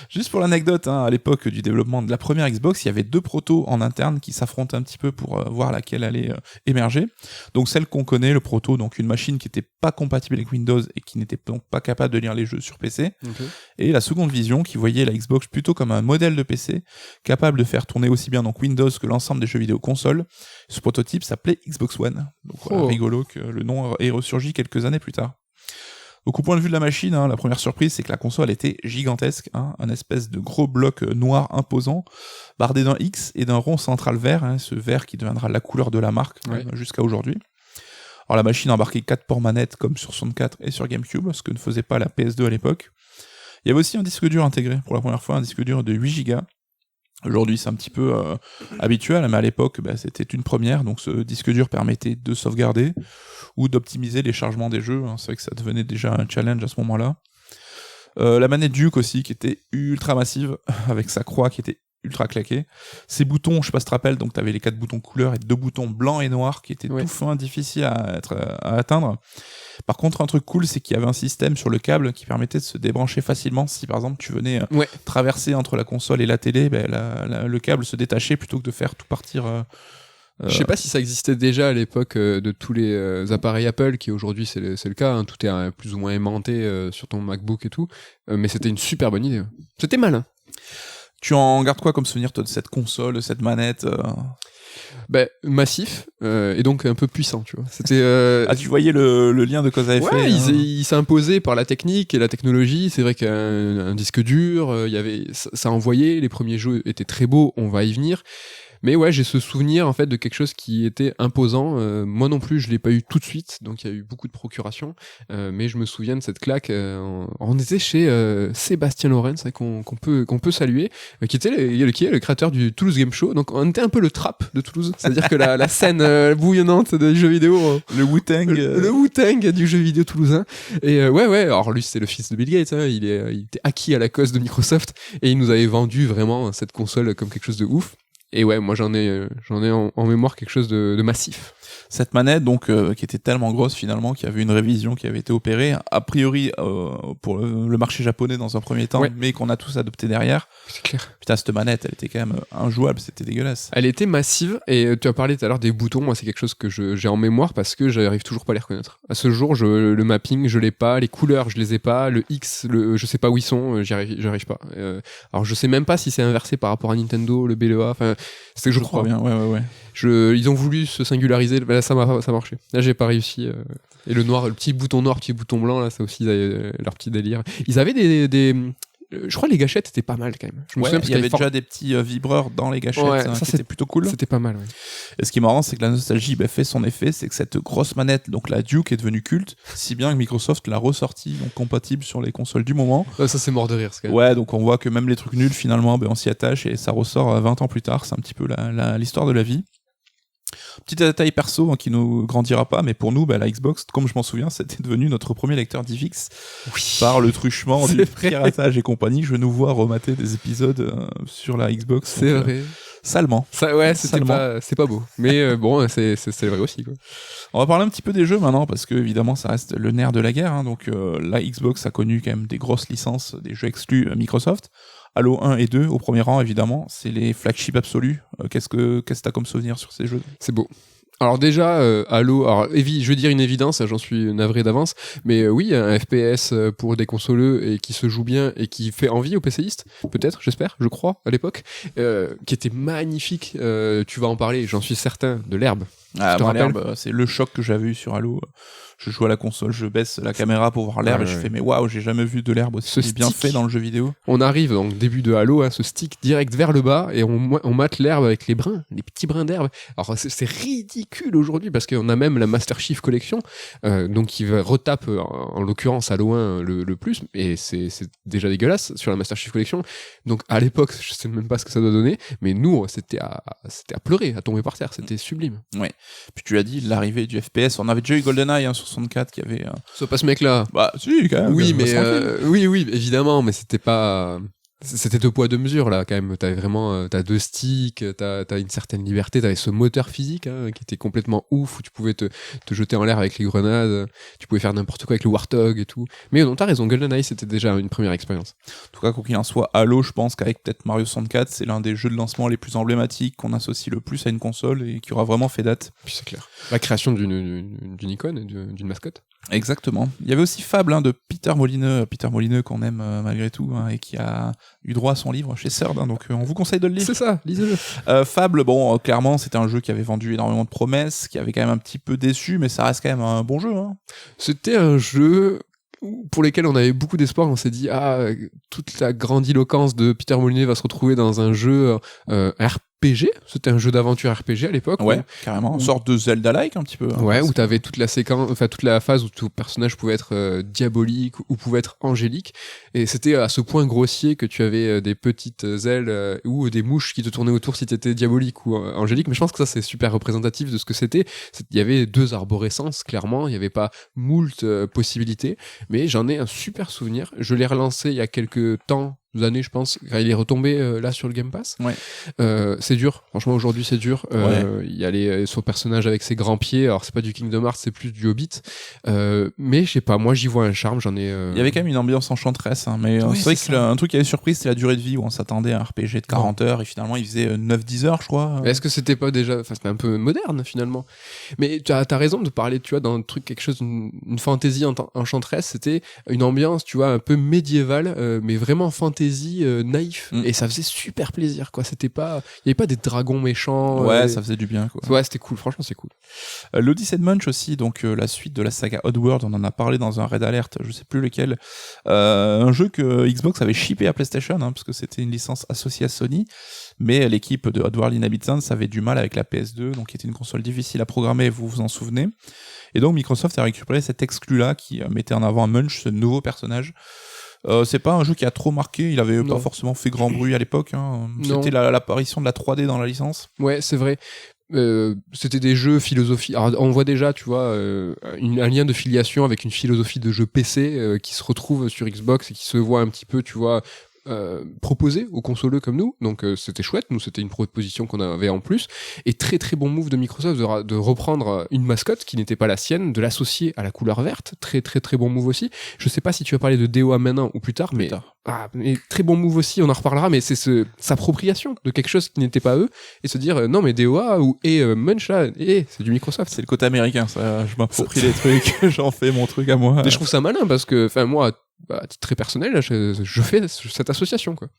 Juste pour l'anecdote, à l'époque du développement de la première Xbox, il y avait deux protos en interne qui s'affrontaient un petit peu pour voir laquelle allait émerger. Donc celle qu'on connaît, le proto, donc une machine qui n'était pas compatible avec Windows et qui n'était donc pas capable de lire les jeux sur PC. Okay. Et la seconde vision qui voyait la Xbox plutôt comme un modèle de PC capable de faire tourner aussi bien donc Windows que l'ensemble des jeux vidéo console. Ce prototype s'appelait Xbox One. Donc voilà, rigolo que le nom ait ressurgi quelques années plus tard. Donc au point de vue de la machine, la première surprise, c'est que la console était gigantesque, un espèce de gros bloc noir imposant, bardé d'un X et d'un rond central vert, ce vert qui deviendra la couleur de la marque jusqu'à aujourd'hui. Alors la machine embarquait 4 ports manettes comme sur 64 et sur GameCube, ce que ne faisait pas la PS2 à l'époque. Il y avait aussi un disque dur intégré pour la première fois, un disque dur de 8 Go. Aujourd'hui, c'est un petit peu habituel, mais à l'époque, c'était une première. Donc, ce disque dur permettait de sauvegarder ou d'optimiser les chargements des jeux. C'est vrai que ça devenait déjà un challenge à ce moment-là. La manette Duke aussi, qui était ultra massive, avec sa croix qui était ultra claquée. Ces boutons, je sais pas si tu te rappelles, donc tu avais les 4 boutons couleurs et 2 boutons blancs et noirs qui étaient tout fins, difficiles à atteindre. Par contre, un truc cool, c'est qu'il y avait un système sur le câble qui permettait de se débrancher facilement. Si par exemple tu venais traverser entre la console et la télé, le câble se détachait plutôt que de faire tout partir. Je sais pas si ça existait déjà à l'époque de tous les appareils Apple, qui aujourd'hui c'est le cas, tout est plus ou moins aimanté sur ton MacBook et tout, mais c'était une super bonne idée. C'était malin. Tu en gardes quoi comme souvenir toi, de cette console, de cette manette massif et donc un peu puissant, tu vois. C'était tu voyais le lien de cause à effet. Ouais, il s'est imposé par la technique et la technologie. C'est vrai qu'un disque dur, ça envoyait, les premiers jeux étaient très beaux, on va y venir. Mais ouais, j'ai ce souvenir en fait de quelque chose qui était imposant. Moi non plus, je l'ai pas eu tout de suite, donc il y a eu beaucoup de procurations. Mais je me souviens de cette claque. On était chez Sébastien Lorenz, qu'on peut saluer, qui est le créateur du Toulouse Game Show. Donc on était un peu le trap de Toulouse, c'est-à-dire que la scène bouillonnante des jeux vidéo, le Wu-Tang, le Wu-Tang du jeu vidéo toulousain. Et ouais. Alors lui, c'est le fils de Bill Gates. Il était acquis à la cause de Microsoft et il nous avait vendu vraiment cette console comme quelque chose de ouf. Et ouais, moi j'en ai en mémoire quelque chose de massif. Cette manette, donc, qui était tellement grosse finalement, qu'il y avait une révision qui avait été opérée, a priori pour le marché japonais dans un premier temps, mais qu'on a tous adopté derrière. C'est clair. Putain, cette manette, elle était quand même injouable, c'était dégueulasse. Elle était massive, et tu as parlé tout à l'heure des boutons, moi c'est quelque chose que j'ai en mémoire parce que j'arrive toujours pas à les reconnaître. À ce jour, le mapping, je l'ai pas, les couleurs, je les ai pas, le X, je sais pas où ils sont, j'arrive pas. Alors je sais même pas si c'est inversé par rapport à Nintendo, le B, le A, enfin, c'est que je crois. Bien, ouais. Ils ont voulu se singulariser, là ça marchait. Là j'ai pas réussi. Et le noir, le petit bouton noir, le petit bouton blanc, là ça aussi ils avaient leur petit délire. Ils avaient je crois que les gâchettes étaient pas mal quand même. Je me souviens il y avait déjà des petits vibreurs dans les gâchettes, ça c'était plutôt cool. C'était pas mal, ouais. Et ce qui est marrant, c'est que la nostalgie fait son effet, c'est que cette grosse manette, donc la Duke, est devenue culte, si bien que Microsoft l'a ressortie, donc compatible sur les consoles du moment. Ça c'est mort de rire, ce quand même. Ouais, donc on voit que même les trucs nuls, finalement, on s'y attache et ça ressort 20 ans plus tard. C'est un petit peu l'histoire de la vie. Petit détail perso qui nous grandira pas, mais pour nous, la Xbox, comme je m'en souviens, c'était devenu notre premier lecteur DivX par le truchement du piratage et compagnie. Je nous vois remater des épisodes sur la Xbox. C'est vrai. Salement. C'est pas beau. Mais bon, c'est vrai aussi, quoi. On va parler un petit peu des jeux maintenant, parce que évidemment, ça reste le nerf de la guerre. Donc la Xbox a connu quand même des grosses licences, des jeux exclus Microsoft. Halo 1 et 2 au premier rang, évidemment, c'est les flagships absolus. Qu'est-ce que t'as comme souvenir sur ces jeux ? C'est beau. Alors déjà, Halo, je vais dire une évidence, j'en suis navré d'avance, mais oui, un FPS pour des consoleux et qui se joue bien et qui fait envie aux PCistes, peut-être, j'espère, je crois, à l'époque, qui était magnifique. Tu vas en parler, j'en suis certain, de l'herbe. Moi, l'herbe, c'est le choc que j'avais eu sur Halo. Je joue à la console, je baisse la caméra pour voir l'herbe et je fais mais waouh, j'ai jamais vu de l'herbe aussi bien fait dans le jeu vidéo. On arrive dans le début de Halo, ce stick direct vers le bas et on mate l'herbe avec les petits brins d'herbe. Alors c'est ridicule aujourd'hui parce qu'on a même la Master Chief Collection, donc qui retape en l'occurrence Halo 1 le plus, et c'est déjà dégueulasse sur la Master Chief Collection. Donc à l'époque, je sais même pas ce que ça doit donner, mais nous c'était à pleurer, à tomber par terre, c'était sublime. Ouais. Puis tu l'as dit, l'arrivée du FPS, on avait déjà eu GoldenEye sur 64 qui avait c'est pas ce mec là. Bah si quand même. Oui mais oui évidemment, mais c'était pas, c'était 2 poids 2 mesures là quand même. T'avais vraiment t'as 2 sticks, t'as une certaine liberté, t'avais ce moteur physique qui était complètement ouf, où tu pouvais te jeter en l'air avec les grenades, tu pouvais faire n'importe quoi avec le Warthog et tout. Mais non, t'as raison, GoldenEye c'était déjà une première expérience. En tout cas, quoi qu'il en soit, Halo, je pense qu'avec peut-être Mario 64, c'est l'un des jeux de lancement les plus emblématiques, qu'on associe le plus à une console et qui aura vraiment fait date. Puis c'est clair. La création d'une icône et d'une mascotte. Exactement. Il y avait aussi Fable de Peter Molineux qu'on aime malgré tout, et qui a eu droit à son livre chez Third, donc on vous conseille de le lire. C'est ça, lisez-le. Fable, clairement c'était un jeu qui avait vendu énormément de promesses, qui avait quand même un petit peu déçu, mais ça reste quand même un bon jeu. Hein. C'était un jeu pour lesquels on avait beaucoup d'espoir. On s'est dit, toute la grandiloquence de Peter Molyneux va se retrouver dans un jeu RPG. C'était un jeu d'aventure RPG à l'époque. Ouais, carrément. Une sorte de Zelda-like un petit peu. Ouais, où t'avais toute la séquence, enfin toute la phase où tout personnage pouvait être diabolique ou pouvait être angélique. Et c'était à ce point grossier que tu avais des petites ailes ou des mouches qui te tournaient autour si t'étais diabolique ou angélique. Mais je pense que ça c'est super représentatif de ce que c'était. Il y avait 2 arborescences, clairement. Il n'y avait pas moult possibilités. Mais j'en ai un super souvenir. Je l'ai relancé il y a quelques années, je pense, quand il est retombé là sur le Game Pass. Ouais. C'est dur, franchement aujourd'hui c'est dur. Il y a son personnage avec ses grands pieds, alors c'est pas du Kingdom Hearts, c'est plus du Hobbit. Mais je sais pas, moi j'y vois un charme, j'en ai. Il y avait quand même une ambiance enchanteresse, hein, mais oui, c'est vrai que un truc qui avait surpris, c'était la durée de vie où on s'attendait à un RPG de 40 heures et finalement il faisait 9-10 heures, je crois. Est-ce que c'était pas déjà, enfin c'était un peu moderne finalement. Mais tu as raison de parler, tu vois, d'un truc, quelque chose, une fantaisie enchanteresse, c'était une ambiance, tu vois, un peu médiévale, mais vraiment fantaisie naïf. Et ça faisait super plaisir, quoi. C'était pas, il y avait pas des dragons méchants. Ouais, ça faisait du bien, quoi. Ouais, c'était cool, franchement c'est cool. L'Odyssey de Munch aussi, donc la suite de la saga Oddworld, on en a parlé dans un Red Alert, je sais plus lequel. Un jeu que Xbox avait shippé à PlayStation, parce que c'était une licence associée à Sony, mais l'équipe de Oddworld Inhabitants avait du mal avec la PS2, donc qui était une console difficile à programmer, vous vous en souvenez. Et donc Microsoft a récupéré cet exclu-là qui mettait en avant Munch, ce nouveau personnage. C'est pas un jeu qui a trop marqué, il avait pas forcément fait grand bruit à l'époque, hein. C'était l'apparition de la 3D dans la licence. Ouais, c'est vrai. C'était des jeux philosophie. Alors, on voit déjà, tu vois, un lien de filiation avec une philosophie de jeu PC qui se retrouve sur Xbox et qui se voit un petit peu, tu vois, proposé aux consoleux comme nous. Donc c'était chouette, nous c'était une proposition qu'on avait en plus. Et très très bon move de Microsoft de reprendre une mascotte qui n'était pas la sienne, de l'associer à la couleur verte. Très très très bon move aussi. Je sais pas si tu vas parler de DOA maintenant ou plus tard, mais très bon move aussi, on en reparlera, mais c'est s'appropriation de quelque chose qui n'était pas eux et se dire non mais DOA et Munch là, c'est du Microsoft. C'est le côté américain, ça. Je m'approprie les trucs, j'en fais mon truc à moi. Et je trouve ça malin parce que, enfin moi, à titre très personnel, je fais cette association, quoi.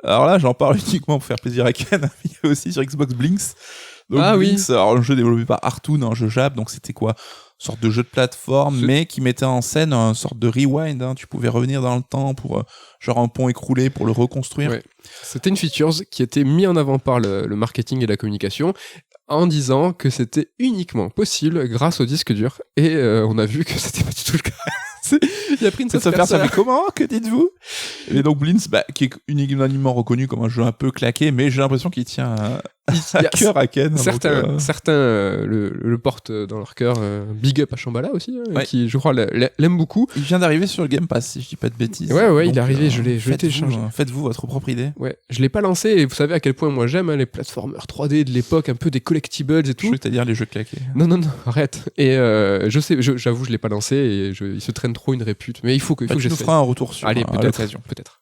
Alors là, j'en parle uniquement pour faire plaisir à Ken. Il y a aussi sur Xbox Blinks. Donc Blinks, oui. Alors un jeu développé par Artoon, un jeu Jap, donc c'était quoi? Une sorte de jeu de plateforme, mais qui mettait en scène une sorte de rewind, hein. Tu pouvais revenir dans le temps pour genre un pont écroulé pour le reconstruire. Ouais. C'était une feature qui était mise en avant par le marketing et la communication en disant que c'était uniquement possible grâce au disque dur. Et on a vu que c'était pas du tout le cas. Il a pris une ça fait comment? Que dites-vous? Et donc Blinks, qui est unanimement reconnu comme un jeu un peu claqué, mais j'ai l'impression qu'il tient à cœur à Ken. Certains le portent dans leur cœur. Big up à Shambhala aussi, qui je crois l'aime beaucoup. Il vient d'arriver sur le Game Pass, si je dis pas de bêtises. Ouais, donc, il est arrivé, je l'ai téléchargé. Faites-vous votre propre idée. Ouais, je l'ai pas lancé et vous savez à quel point moi j'aime les platformers 3D de l'époque, un peu des collectibles et tout. C'est-à-dire les jeux claqués. Non, arrête. Et j'avoue, je l'ai pas lancé et il se traîne trop une répute. Mais il faut que j'essaie. Tu nous feras un retour sur. Allez, peut-être.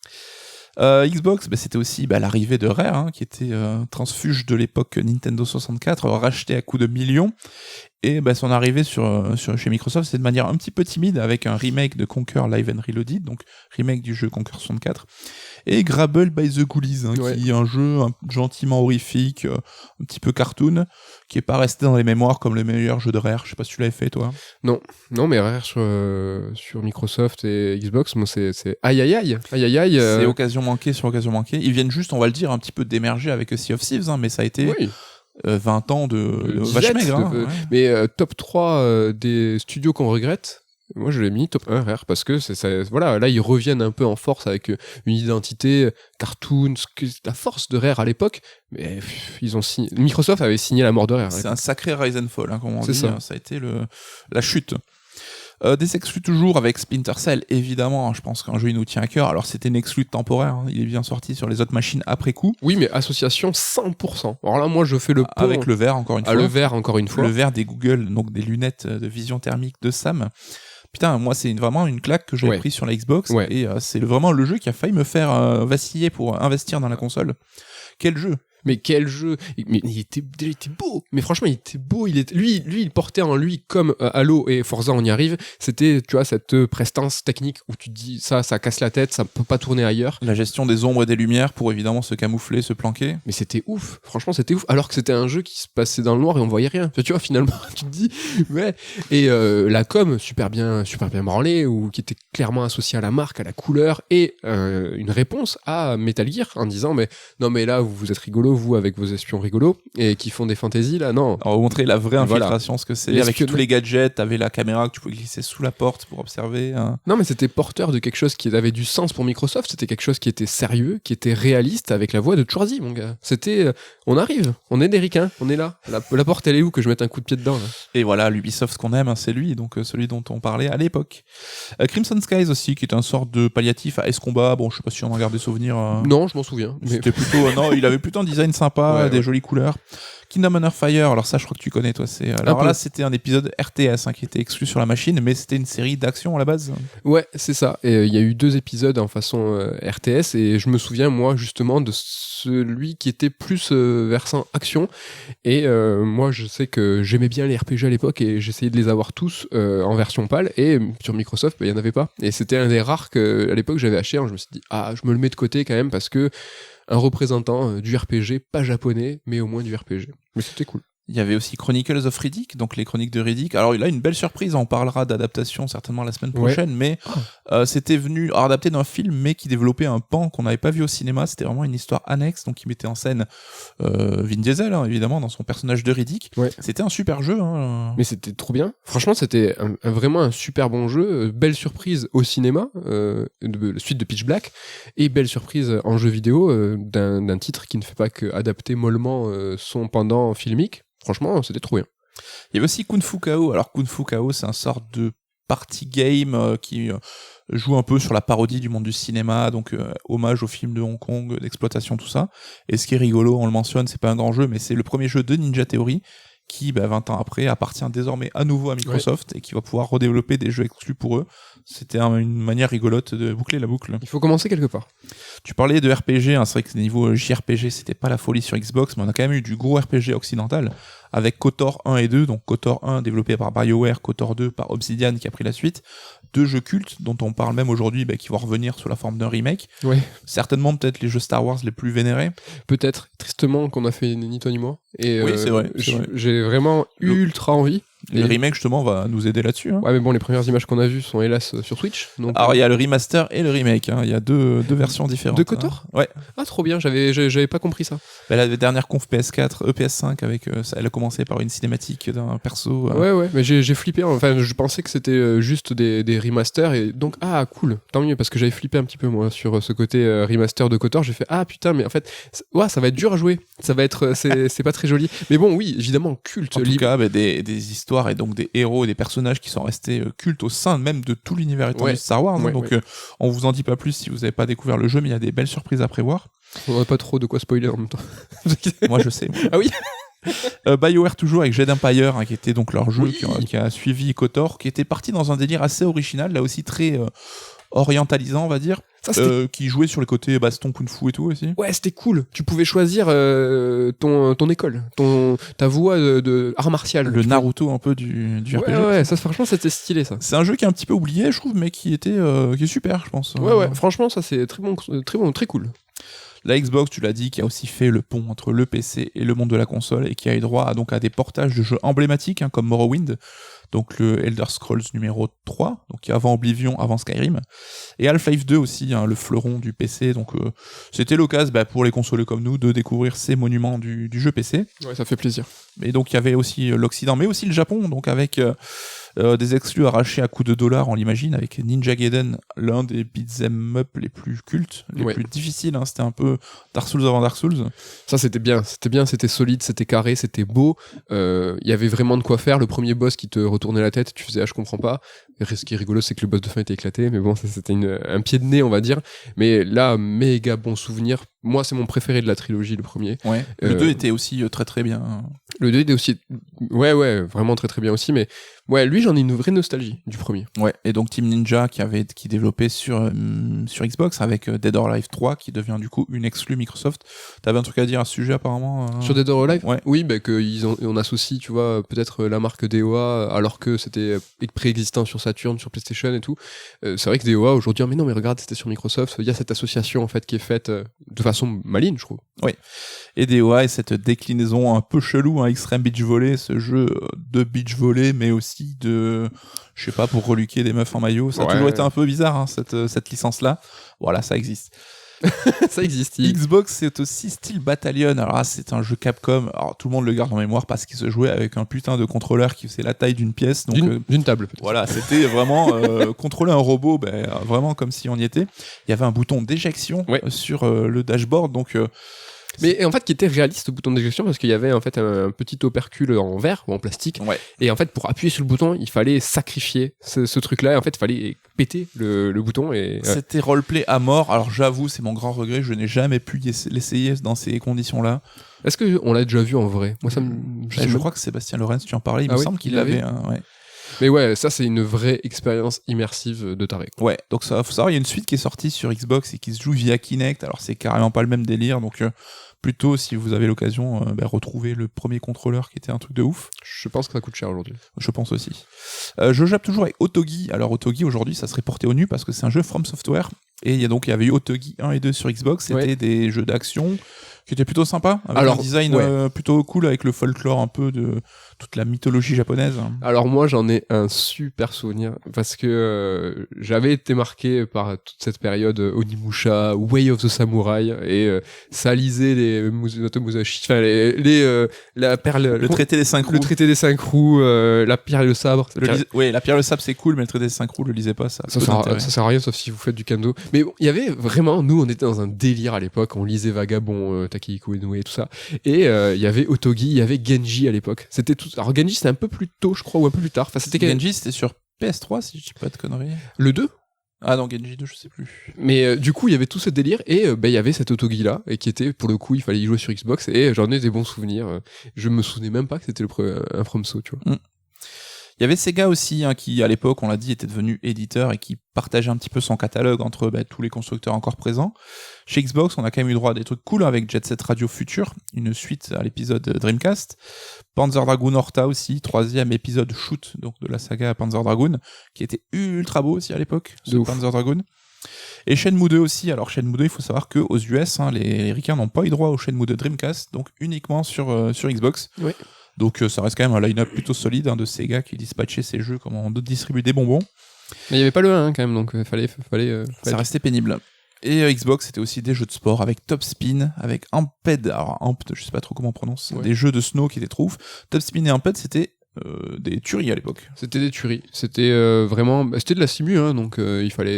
Xbox, c'était aussi l'arrivée de Rare, qui était transfuge de l'époque Nintendo 64, racheté à coups de millions. Et son arrivée chez Microsoft, c'est de manière un petit peu timide, avec un remake de Conquer Live and Reloaded, donc remake du jeu Conquer 64, et Grabble by the Ghoulies, qui est un jeu gentiment horrifique, un petit peu cartoon, qui est pas resté dans les mémoires comme le meilleur jeu de Rare. Je sais pas si tu l'avais fait, toi. Non, mais Rare sur Microsoft et Xbox, moi c'est aïe. C'est occasion manquée sur occasion manquée. Ils viennent juste, on va le dire, un petit peu d'émerger avec Sea of Thieves, mais ça a été 20 ans de vache maigre. Mais top 3 des studios qu'on regrette. Moi, je l'ai mis top 1 Rare parce que voilà, là ils reviennent un peu en force avec une identité cartoon, la force de Rare à l'époque. Mais ils ont signé. Microsoft avait signé la mort de Rare. C'est un sacré rise and fall, comme on dit. Ça a été la chute. Des exclus toujours avec Splinter Cell, évidemment. Je pense qu'un jeu il nous tient à cœur. Alors c'était une exclue temporaire. Il est bien sorti sur les autres machines après coup. Oui, mais association 100%. Alors là, moi, je fais le pont avec le verre encore une fois. Le verre encore une fois. Le verre des Google, donc des lunettes de vision thermique de Sam. Putain, moi c'est vraiment une claque que j'ai pris sur la Xbox et c'est vraiment le jeu qui a failli me faire vaciller pour investir dans la console. Quel jeu! Mais quel jeu! Mais il était beau! Mais franchement, il était beau. Lui, il portait en lui, comme Halo et Forza, on y arrive. C'était, tu vois, cette prestance technique où tu te dis, ça casse la tête, ça peut pas tourner ailleurs. La gestion des ombres et des lumières pour évidemment se camoufler, se planquer. Mais c'était ouf. Franchement, c'était ouf. Alors que c'était un jeu qui se passait dans le noir et on voyait rien. Tu vois, finalement, tu te dis, ouais. Et la com, super bien branlée, ou qui était clairement associée à la marque, à la couleur, et une réponse à Metal Gear en disant, mais non, mais là, vous êtes rigolo, vous, avec vos espions rigolos, et qui font des fantaisies, là, non. On va vous montrer la vraie infiltration, ce que c'est. Avec tous les gadgets, t'avais la caméra que tu pouvais glisser sous la porte pour observer. Non, mais c'était porteur de quelque chose qui avait du sens pour Microsoft, c'était quelque chose qui était sérieux, qui était réaliste, avec la voix de Schwarzy, mon gars. C'était, on arrive, on est des ricains, on est là. La porte, elle est où, que je mette un coup de pied dedans, là. Et voilà, l'Ubisoft qu'on aime, c'est lui, donc celui dont on parlait à l'époque. Crimson Skies aussi, qui est un sorte de palliatif à S-Combat. Bon, je sais pas si on en garde des souvenirs. Non, je m'en souviens. C'était plutôt, non, il avait plutôt un design sympa, des jolies couleurs. Kingdom Under Fire, alors ça, je crois que tu connais, toi. Alors là, c'était un épisode RTS qui était exclu sur la machine, mais c'était une série d'action à la base. Ouais, c'est ça. Et il y a eu 2 épisodes en façon RTS, et je me souviens, moi, justement, de celui qui était plus versant action. Et moi, je sais que j'aimais bien les RPG à l'époque, et j'essayais de les avoir tous en version PAL, et sur Microsoft, il y en avait pas. Et c'était un des rares que, à l'époque, j'avais acheté. Je me suis dit, je me le mets de côté quand même, parce que un représentant du RPG, pas japonais, mais au moins du RPG. Mais c'était cool. Il y avait aussi Chronicles of Riddick, donc les chroniques de Riddick. Alors il a une belle surprise, on parlera d'adaptation certainement la semaine prochaine, mais c'était venu adapté d'un film, mais qui développait un pan qu'on n'avait pas vu au cinéma. C'était vraiment une histoire annexe, donc il mettait en scène Vin Diesel, évidemment, dans son personnage de Riddick. Ouais. C'était un super jeu. Mais c'était trop bien. Franchement, c'était vraiment un super bon jeu. Belle surprise au cinéma, de suite de Pitch Black, et belle surprise en jeu vidéo d'un titre qui ne fait pas que adapter mollement son pendant filmique. Franchement, c'était trop bien. Il y avait aussi Kung Fu KO. Alors Kung Fu KO, c'est un sort de party game qui joue un peu sur la parodie du monde du cinéma, donc hommage aux films de Hong Kong, d'exploitation, tout ça. Et ce qui est rigolo, on le mentionne, c'est pas un grand jeu, mais c'est le premier jeu de Ninja Theory qui, 20 ans après, appartient désormais à nouveau à Microsoft et qui va pouvoir redévelopper des jeux exclus pour eux. C'était une manière rigolote de boucler la boucle. Il faut commencer quelque part. Tu parlais de RPG, c'est vrai que niveau JRPG, c'était pas la folie sur Xbox, mais on a quand même eu du gros RPG occidental avec KOTOR 1 et 2, donc KOTOR 1 développé par BioWare, KOTOR 2 par Obsidian qui a pris la suite. 2 jeux cultes dont on parle même aujourd'hui, qui vont revenir sous la forme d'un remake. Ouais. Certainement peut-être les jeux Star Wars les plus vénérés. Peut-être, tristement, qu'on a fait ni toi ni moi. Et oui, c'est vrai. J'ai vraiment ultra envie. Le remake, justement, va nous aider là-dessus. Ouais, mais bon, les premières images qu'on a vues sont hélas sur Switch. Donc, alors, il y a le remaster et le remake. Il y a deux versions différentes. De KOTOR ? Ouais. Ah, trop bien, j'avais pas compris ça. La dernière conf PS4, PS5, avec, elle a commencé par une cinématique d'un perso. Ouais, mais j'ai flippé. Enfin, je pensais que c'était juste des remasters. Et donc, cool, tant mieux, parce que j'avais flippé un petit peu, moi, sur ce côté remaster de KOTOR. J'ai fait, putain, mais en fait, ça va être dur à jouer. Ça va être, c'est pas très joli. Mais bon, oui, évidemment, culte. En tout cas, des histoires et donc des héros et des personnages qui sont restés cultes au sein même de tout l'univers étendu de Star Wars. On vous en dit pas plus si vous n'avez pas découvert le jeu, mais il y a des belles surprises à prévoir. On n'a pas trop de quoi spoiler en même temps. Moi, je sais. Ah oui. BioWare toujours avec Jedi Empire, qui était donc leur jeu qui a suivi KOTOR, qui était parti dans un délire assez original, là aussi très orientalisant, on va dire. Ça, qui jouait sur le côté baston, kung-fu et tout aussi. Ouais, c'était cool. Tu pouvais choisir ton école, ta voie de art martial. Le Naruto un peu du RPG. Ouais, ça franchement c'était stylé ça. C'est un jeu qui est un petit peu oublié, je trouve, mais qui est super, je pense. Ouais, franchement ça c'est très bon, très cool. La Xbox, tu l'as dit, qui a aussi fait le pont entre le PC et le monde de la console et qui a eu droit à des portages de jeux emblématiques comme Morrowind, donc le Elder Scrolls numéro 3, donc avant Oblivion, avant Skyrim, et Half-Life 2 aussi, le fleuron du PC, donc c'était l'occasion pour les consoleux comme nous de découvrir ces monuments du jeu PC. Ouais, ça fait plaisir. Et donc il y avait aussi l'Occident, mais aussi le Japon, donc avec des exclus arrachés à coups de dollars, on l'imagine, avec Ninja Gaiden, l'un des beat'em up les plus cultes, les plus difficiles, c'était un peu Dark Souls avant Dark Souls. Ça c'était bien, c'était solide, c'était carré, c'était beau, il y avait vraiment de quoi faire. Le premier boss qui te retournait la tête, tu faisais je comprends pas. Et ce qui est rigolo, c'est que le boss de fin était éclaté, mais bon, ça c'était un pied de nez, on va dire. Mais là, méga bon souvenir, moi, c'est mon préféré de la trilogie, le premier. Ouais. Le 2 était aussi très très bien. Le 2 était aussi, ouais, vraiment très très bien aussi, mais ouais, lui, j'en ai une vraie nostalgie du premier. Ouais. Et donc Team Ninja qui développait sur Xbox avec Dead or Alive 3 qui devient du coup une exclue Microsoft. T'avais un truc à dire à ce sujet apparemment Sur Dead or Alive? Ouais. Oui, on associe, tu vois, peut-être la marque DOA alors que c'était préexistant sur Saturn, sur PlayStation et tout. C'est vrai que DOA aujourd'hui, mais non, mais regarde, c'était sur Microsoft. Il y a cette association en fait qui est faite de façon maligne, je trouve. Oui. Et DOA et cette déclinaison un peu chelou, Extreme Beach Volley, ce jeu de beach volley, mais aussi de, je sais pas, pour reluquer des meufs en maillot. Ça a toujours été un peu bizarre, cette licence-là. Voilà, ça existe. Ça existe. Xbox, c'est aussi Steel Battalion. Alors là, c'est un jeu Capcom. Alors tout le monde le garde en mémoire parce qu'il se jouait avec un putain de contrôleur qui faisait la taille d'une pièce. Donc d'une table. Peut-être. Voilà, c'était vraiment contrôler un robot, vraiment comme si on y était. Il y avait un bouton d'éjection sur le dashboard, donc. Mais en fait, qui était réaliste ce bouton d'éjection parce qu'il y avait en fait un petit opercule en verre ou en plastique. Ouais. Et en fait, pour appuyer sur le bouton, il fallait sacrifier ce truc-là. Et en fait, il fallait péter le bouton. Et c'était roleplay à mort. Alors j'avoue, c'est mon grand regret. Je n'ai jamais pu l'essayer dans ces conditions-là. Est-ce que on l'a déjà vu en vrai? Moi, je crois que Sébastien Lorenz, tu en parlais. Il me semble qu'il l'avait. Ouais. Mais ouais, ça c'est une vraie expérience immersive de taré. Ouais, donc ça, faut savoir, il y a une suite qui est sortie sur Xbox et qui se joue via Kinect. Alors c'est carrément pas le même délire, donc plutôt si vous avez l'occasion, retrouvez le premier contrôleur qui était un truc de ouf. Je pense que ça coûte cher aujourd'hui. Je pense aussi. Je jappe toujours avec Otogi. Alors Otogi aujourd'hui, ça serait porté au nu parce que c'est un jeu From Software. Et il y avait eu Otogi 1 et 2 sur Xbox. C'était des jeux d'action qui étaient plutôt sympas, avec un design plutôt cool, avec le folklore un peu de toute la mythologie japonaise. Alors moi j'en ai un super souvenir parce que j'avais été marqué par toute cette période Onimusha, Way of the Samurai, et ça lisait les Miyamoto Musashi, enfin la perle, le traité des 5 roues, le traité des 5 roues, la pierre et le sabre. Oui, la pierre et le sabre c'est cool, mais le traité des 5 roues, le lisez pas, ça sert à rien sauf si vous faites du kendo. Mais bon, il y avait vraiment, nous on était dans un délire à l'époque, on lisait Vagabond, Takehiko Inoue et tout ça, et il y avait Otogi, il y avait Genji à l'époque. C'était tout. Alors Genji c'était un peu plus tôt je crois, ou un peu plus tard. Enfin, Genji c'était sur PS3 si je dis pas de conneries. Le 2 ? Ah non, Genji 2 je sais plus. Mais du coup il y avait tout ce délire et il y avait cet Otogi là, et qui était pour le coup il fallait y jouer sur Xbox, et j'en ai des bons souvenirs. Je me souvenais même pas que c'était un FromSo, tu vois. Il y avait Sega aussi, qui à l'époque, on l'a dit, était devenu éditeur et qui partageait un petit peu son catalogue entre tous les constructeurs encore présents. Chez Xbox, on a quand même eu droit à des trucs cool avec Jet Set Radio Future, une suite à l'épisode Dreamcast. Panzer Dragoon Horta aussi, 3e épisode shoot donc de la saga Panzer Dragoon, qui était ultra beau aussi à l'époque, ce Panzer Dragoon. Et Shenmue 2 aussi. Alors Shenmue 2, il faut savoir qu'aux US, les ricains n'ont pas eu droit au Shenmue 2 Dreamcast, donc uniquement sur Xbox. Ouais. Donc ça reste quand même un line-up plutôt solide de Sega qui dispatchait ses jeux comme on distribue des bonbons. Mais il n'y avait pas le 1 quand même, donc fallait. Ça restait pénible. Et Xbox, c'était aussi des jeux de sport avec Top Spin, avec Amped. Alors Amped, je sais pas trop comment on prononce. Des jeux de snow qui étaient trop ouf. Top Spin et Amped, c'était des tueries à l'époque. C'était des tueries. C'était vraiment, c'était de la simu, donc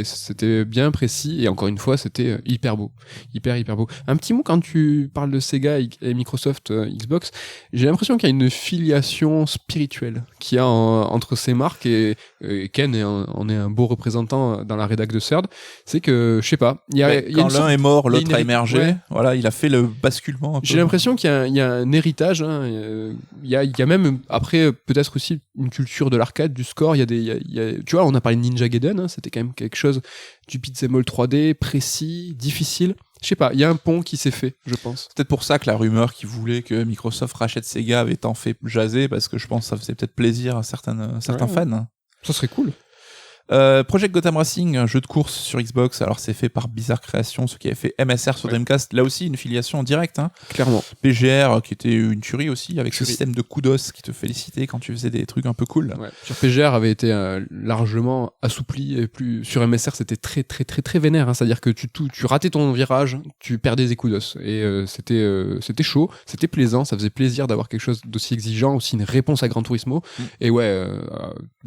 c'était bien précis, et encore une fois, c'était hyper beau, hyper beau. Un petit mot quand tu parles de Sega et Microsoft Xbox, j'ai l'impression qu'il y a une filiation spirituelle qu'il y a entre ces marques, et Ken en est un beau représentant dans la rédac de CERD. C'est que je sais pas, quand l'un est mort, l'autre a émergé. Ouais. Voilà, il a fait le basculement. J'ai l'impression qu'il y a un héritage. Il y a même après peut-être aussi une culture de l'arcade, du score. Tu vois, on a parlé de Ninja Gaiden, c'était quand même quelque chose du beat'em all 3D, précis, difficile. Je sais pas, il y a un pont qui s'est fait, je pense. C'est peut-être pour ça que la rumeur qui voulait que Microsoft rachète Sega avait tant fait jaser, parce que je pense que ça faisait peut-être plaisir à certains fans. Ça serait cool. Project Gotham Racing, un jeu de course sur Xbox. Alors c'est fait par Bizarre Creations, ceux qui avaient fait MSR sur Dreamcast. Là aussi une filiation directe, clairement. PGR qui était une tuerie aussi, avec ce système de kudos qui te félicitait quand tu faisais des trucs un peu cool. Ouais. Sur PGR avait été largement assoupli, et plus sur MSR c'était très très très très vénère, c'est-à-dire que tu ratais ton virage, tu perdais des kudos, et c'était chaud, c'était plaisant, ça faisait plaisir d'avoir quelque chose d'aussi exigeant, aussi une réponse à Gran Turismo. Et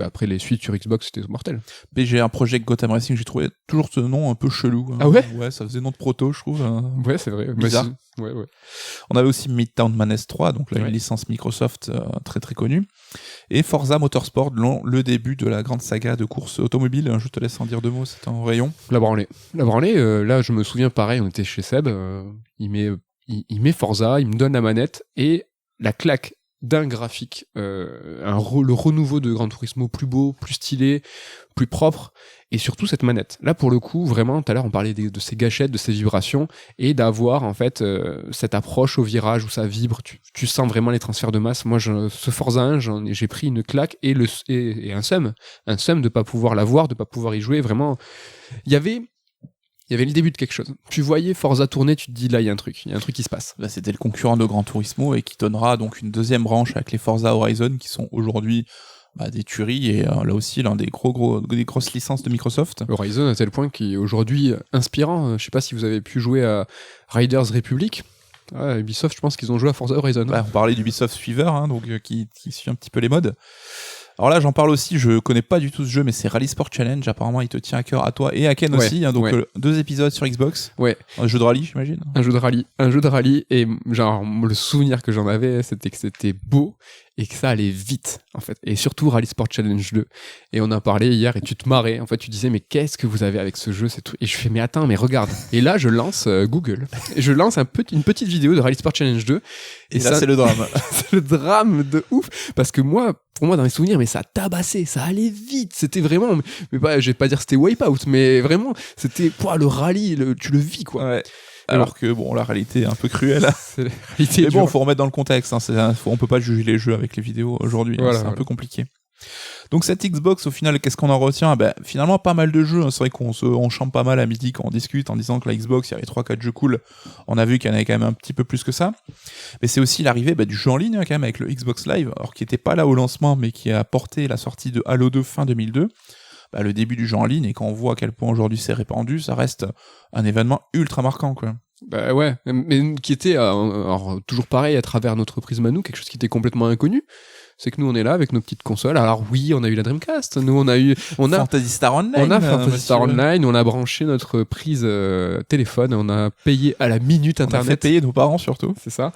après les suites sur Xbox c'était mortel. PGR, Project Gotham Racing, j'ai trouvé toujours ce nom un peu chelou. Ah ouais? Ouais, ça faisait nom de proto, je trouve. Ouais, c'est vrai. Bizarre. Ouais. On avait aussi Midtown Madness 3, donc là, Ouais. une licence Microsoft très très connue. Et Forza Motorsport, le début de la grande saga de course automobile. Je te laisse en dire 2 mots, c'est en rayon. La branlée, là je me souviens pareil, on était chez Seb, il met Forza, il me donne la manette, et la claque d'un graphique, le renouveau de Gran Turismo plus beau, plus stylé, plus propre, et surtout cette manette. Là pour le coup, vraiment, tout à l'heure on parlait de ces gâchettes, de ces vibrations, et d'avoir en fait cette approche au virage où ça vibre, tu sens vraiment les transferts de masse. Moi, ce Forza 1, j'ai pris une claque et un seum de pas pouvoir l'avoir, de pas pouvoir y jouer. Vraiment, il y avait le début de quelque chose. Tu voyais Forza tourner, tu te dis là il y a un truc qui se passe. Là, c'était le concurrent de Gran Turismo et qui donnera donc une deuxième branche avec les Forza Horizon qui sont aujourd'hui des tueries et là aussi l'un des des grosses licences de Microsoft. Horizon à tel point qu'il est aujourd'hui inspirant. Je sais pas si vous avez pu jouer à Riders Republic. Ouais, Ubisoft, je pense qu'ils ont joué à Forza Horizon. On parlait d'Ubisoft Fever, donc qui suit un petit peu les modes. Alors là, j'en parle aussi, je connais pas du tout ce jeu, mais c'est Rally Sport Challenge. Apparemment, il te tient à cœur, à toi et à Ken aussi. Donc 2 épisodes sur Xbox. Ouais. Un jeu de rallye, j'imagine. Un jeu de rallye. Et genre, le souvenir que j'en avais, c'était que c'était beau et que ça allait vite, en fait. Et surtout Rally Sport Challenge 2. Et on en parlait hier et tu te marrais. En fait, tu disais, mais qu'est-ce que vous avez avec ce jeu? Et je fais, mais attends, mais regarde. Et là, je lance Google. Et je lance une petite vidéo de Rally Sport Challenge 2. Et là, c'est le drame. C'est le drame de ouf. Parce que pour moi, dans mes souvenirs, mais ça tabassait, ça allait vite. C'était vraiment, je vais pas dire c'était Wipeout, mais vraiment, c'était, le rallye, tu le vis, quoi. Ouais. Alors que la réalité est un peu cruelle. C'est la réalité. Mais bon, faut remettre dans le contexte. On peut pas juger les jeux avec les vidéos aujourd'hui. Voilà, c'est un peu compliqué. Donc cette Xbox, au final, qu'est-ce qu'on en retient? Finalement, pas mal de jeux. C'est vrai qu'on chante pas mal à midi quand on discute en disant que la Xbox, il y avait 3-4 jeux cool. On a vu qu'il y en avait quand même un petit peu plus que ça. Mais c'est aussi l'arrivée du jeu en ligne, quand même, avec le Xbox Live, alors qui était pas là au lancement, mais qui a porté la sortie de Halo 2 fin 2002. Le début du jeu en ligne, et quand on voit à quel point aujourd'hui c'est répandu, ça reste un événement ultra marquant, quoi. Ouais, mais qui était alors, toujours pareil à travers notre prisme à nous, quelque chose qui était complètement inconnu. C'est que nous on est là avec nos petites consoles. Alors oui, on a eu la Dreamcast, nous on a Fantasy Star Online. On a Fantasy Star Online, on a branché notre prise téléphone, on a payé à la minute internet. On a fait payer nos parents surtout. C'est ça.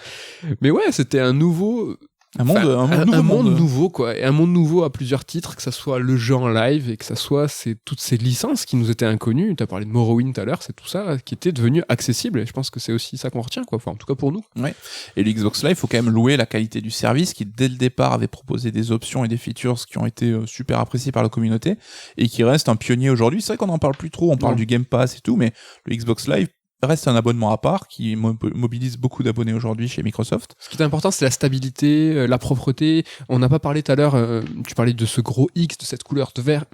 Mais ouais, c'était un nouveau un monde nouveau, quoi. Et un monde nouveau à plusieurs titres, que ça soit le jeu en live et que ça soit toutes ces licences qui nous étaient inconnues. Tu as parlé de Morrowind tout à l'heure, c'est tout ça qui était devenu accessible. Et je pense que c'est aussi ça qu'on retient, quoi. Enfin, en tout cas pour nous. Ouais. Et le Xbox Live, faut quand même louer la qualité du service qui, dès le départ, avait proposé des options et des features qui ont été super appréciés par la communauté et qui reste un pionnier aujourd'hui. C'est vrai qu'on n'en parle plus trop, on parle du Game Pass et tout, mais le Xbox Live reste un abonnement à part qui mobilise beaucoup d'abonnés aujourd'hui chez Microsoft. Ce qui est important, c'est la stabilité, la propreté. On n'a pas parlé tout à l'heure, tu parlais de ce gros X, de cette couleur de verte,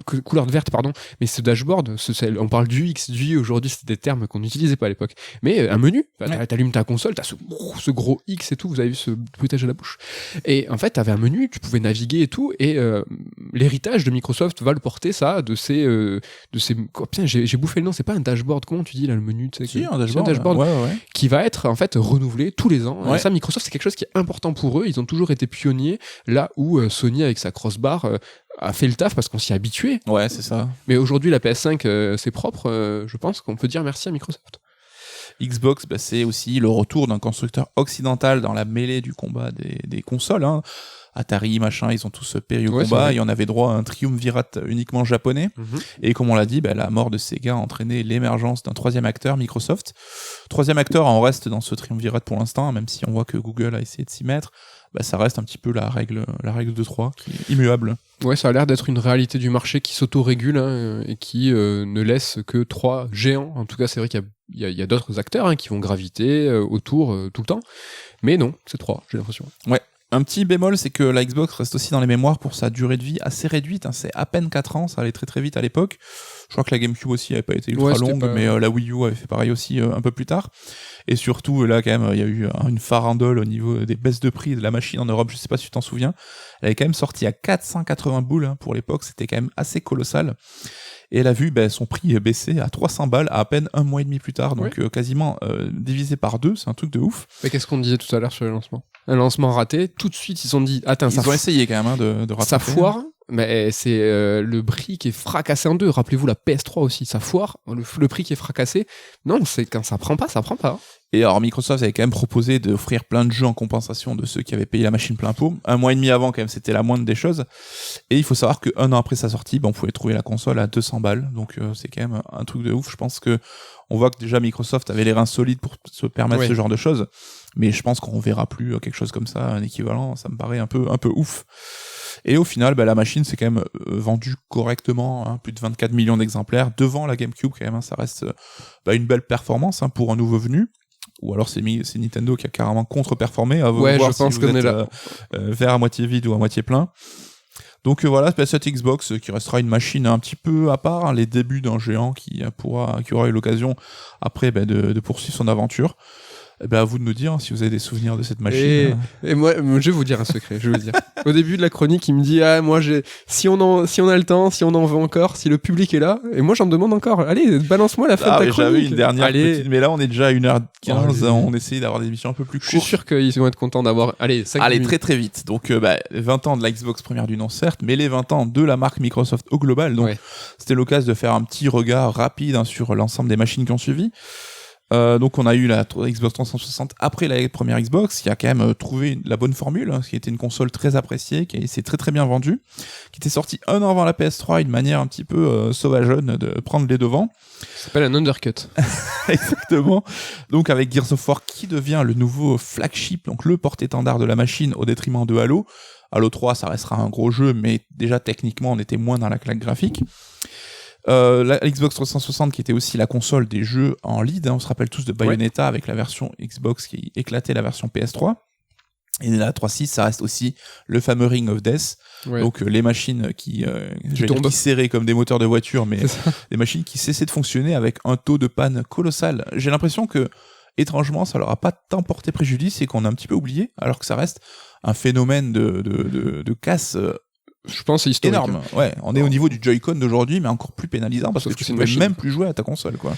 mais ce dashboard, on parle du X, du Y, aujourd'hui, c'est des termes qu'on n'utilisait pas à l'époque. Mais un menu, t'allumes ta console, t'as ce gros X et tout, vous avez vu ce bruitage à la bouche. Et en fait, t'avais un menu, tu pouvais naviguer et tout, et l'héritage de Microsoft va le porter, ça, de ces putain, j'ai bouffé le nom, c'est pas un dashboard, comment tu dis là, le menu, tu sais, un dashboard qui va être en fait renouvelé tous les ans. Et ça, Microsoft, c'est quelque chose qui est important pour eux. Ils ont toujours été pionniers là où Sony avec sa crossbar a fait le taf parce qu'on s'y est habitué. Ouais, c'est ça. Mais aujourd'hui, la PS5, c'est propre. Je pense qu'on peut dire merci à Microsoft. Xbox, c'est aussi le retour d'un constructeur occidental dans la mêlée du combat des consoles. Atari, machin, ils ont tous péri au combat, et on avait droit à un triumvirat uniquement japonais. Et comme on l'a dit, la mort de Sega a entraîné l'émergence d'un troisième acteur, Microsoft. Troisième acteur, on reste dans ce triumvirat pour l'instant, même si on voit que Google a essayé de s'y mettre. Ça reste un petit peu la règle de 3, qui est immuable. Ouais, ça a l'air d'être une réalité du marché qui s'auto-régule et qui ne laisse que 3 géants. En tout cas, c'est vrai qu'il y a d'autres acteurs qui vont graviter autour tout le temps. Mais non, c'est 3, j'ai l'impression. Ouais. Un petit bémol, c'est que la Xbox reste aussi dans les mémoires pour sa durée de vie assez réduite. C'est à peine 4 ans, ça allait très très vite à l'époque. Je crois que la GameCube aussi n'avait pas été ultra longue, mais la Wii U avait fait pareil aussi un peu plus tard. Et surtout, là, quand même, il y a eu une farandole au niveau des baisses de prix de la machine en Europe. Je sais pas si tu t'en souviens. Elle est quand même sortie à 480 boules pour l'époque. C'était quand même assez colossal. Et elle a vu son prix baisser à 300 balles à peine un mois et demi plus tard. Donc quasiment divisé par 2, c'est un truc de ouf. Mais qu'est-ce qu'on disait tout à l'heure sur le lancement ? Un lancement raté, tout de suite ils ont dit attends, ils ont essayé quand même de rattraper. Ça foire, Mais c'est le prix qui est fracassé en deux. Rappelez-vous la PS3 aussi, ça foire. Le prix qui est fracassé. Non, c'est quand ça prend pas, ça prend pas. Et alors Microsoft avait quand même proposé d'offrir plein de jeux en compensation de ceux qui avaient payé la machine plein pot. 1 mois et demi avant quand même, c'était la moindre des choses. Et il faut savoir que 1 an après sa sortie, on pouvait trouver la console à 200 balles. Donc c'est quand même un truc de ouf. Je pense que on voit que déjà Microsoft avait les reins solides pour se permettre ce genre de choses. Mais je pense qu'on verra plus quelque chose comme ça, un équivalent. Ça me paraît un peu ouf. Et au final, la machine s'est quand même vendue correctement, hein, plus de 24 millions d'exemplaires devant la GameCube quand même. Hein, ça reste une belle performance pour un nouveau venu. Ou alors c'est Nintendo qui a carrément contre-performé. À voir je pense si qu'on vous est êtes là. Verre à moitié vide ou à moitié plein. Donc voilà, cette Xbox qui restera une machine un petit peu à part, hein, les débuts d'un géant qui aura eu l'occasion après de poursuivre son aventure. À vous de nous dire si vous avez des souvenirs de cette machine. Et moi, je vais vous dire un secret. Je vais vous dire. Au début de la chronique, il me dit moi, si on a le temps, si on en veut encore, si le public est là, et moi j'en demande encore. Allez, balance-moi la fin de ta chronique. J'avais une dernière petite, mais là on est déjà à 1h15. On essaye d'avoir des émissions un peu plus courtes. Je suis sûr qu'ils vont être contents d'avoir. Allez, 5 Allez, minutes. très très vite. Donc 20 ans de la Xbox première du nom, certes, mais les 20 ans de la marque Microsoft au global. Donc c'était l'occasion de faire un petit regard rapide sur l'ensemble des machines qui ont suivi. Donc on a eu la Xbox 360 après la première Xbox, qui a quand même trouvé la bonne formule, qui était une console très appréciée, qui s'est très très bien vendue, qui était sortie 1 an avant la PS3, une manière un petit peu sauvageonne de prendre les devants. Ça s'appelle un undercut. Exactement. Donc avec Gears of War qui devient le nouveau flagship, donc le porte-étendard de la machine au détriment de Halo. Halo 3, ça restera un gros jeu, mais déjà techniquement on était moins dans la claque graphique. La Xbox 360 qui était aussi la console des jeux en lead, on se rappelle tous de Bayonetta avec la version Xbox qui éclatait la version PS3. Et la 3.6, ça reste aussi le fameux Ring of Death, donc les machines qui serraient comme des moteurs de voiture, mais des machines qui cessaient de fonctionner avec un taux de panne colossal. J'ai l'impression que étrangement, ça leur a pas tant porté préjudice et qu'on a un petit peu oublié, alors que ça reste un phénomène de casse. Je pense c'est historique. Énorme. Ouais, on est au niveau du Joy-Con d'aujourd'hui, mais encore plus pénalisant parce que tu ne peux même plus jouer à ta console, quoi.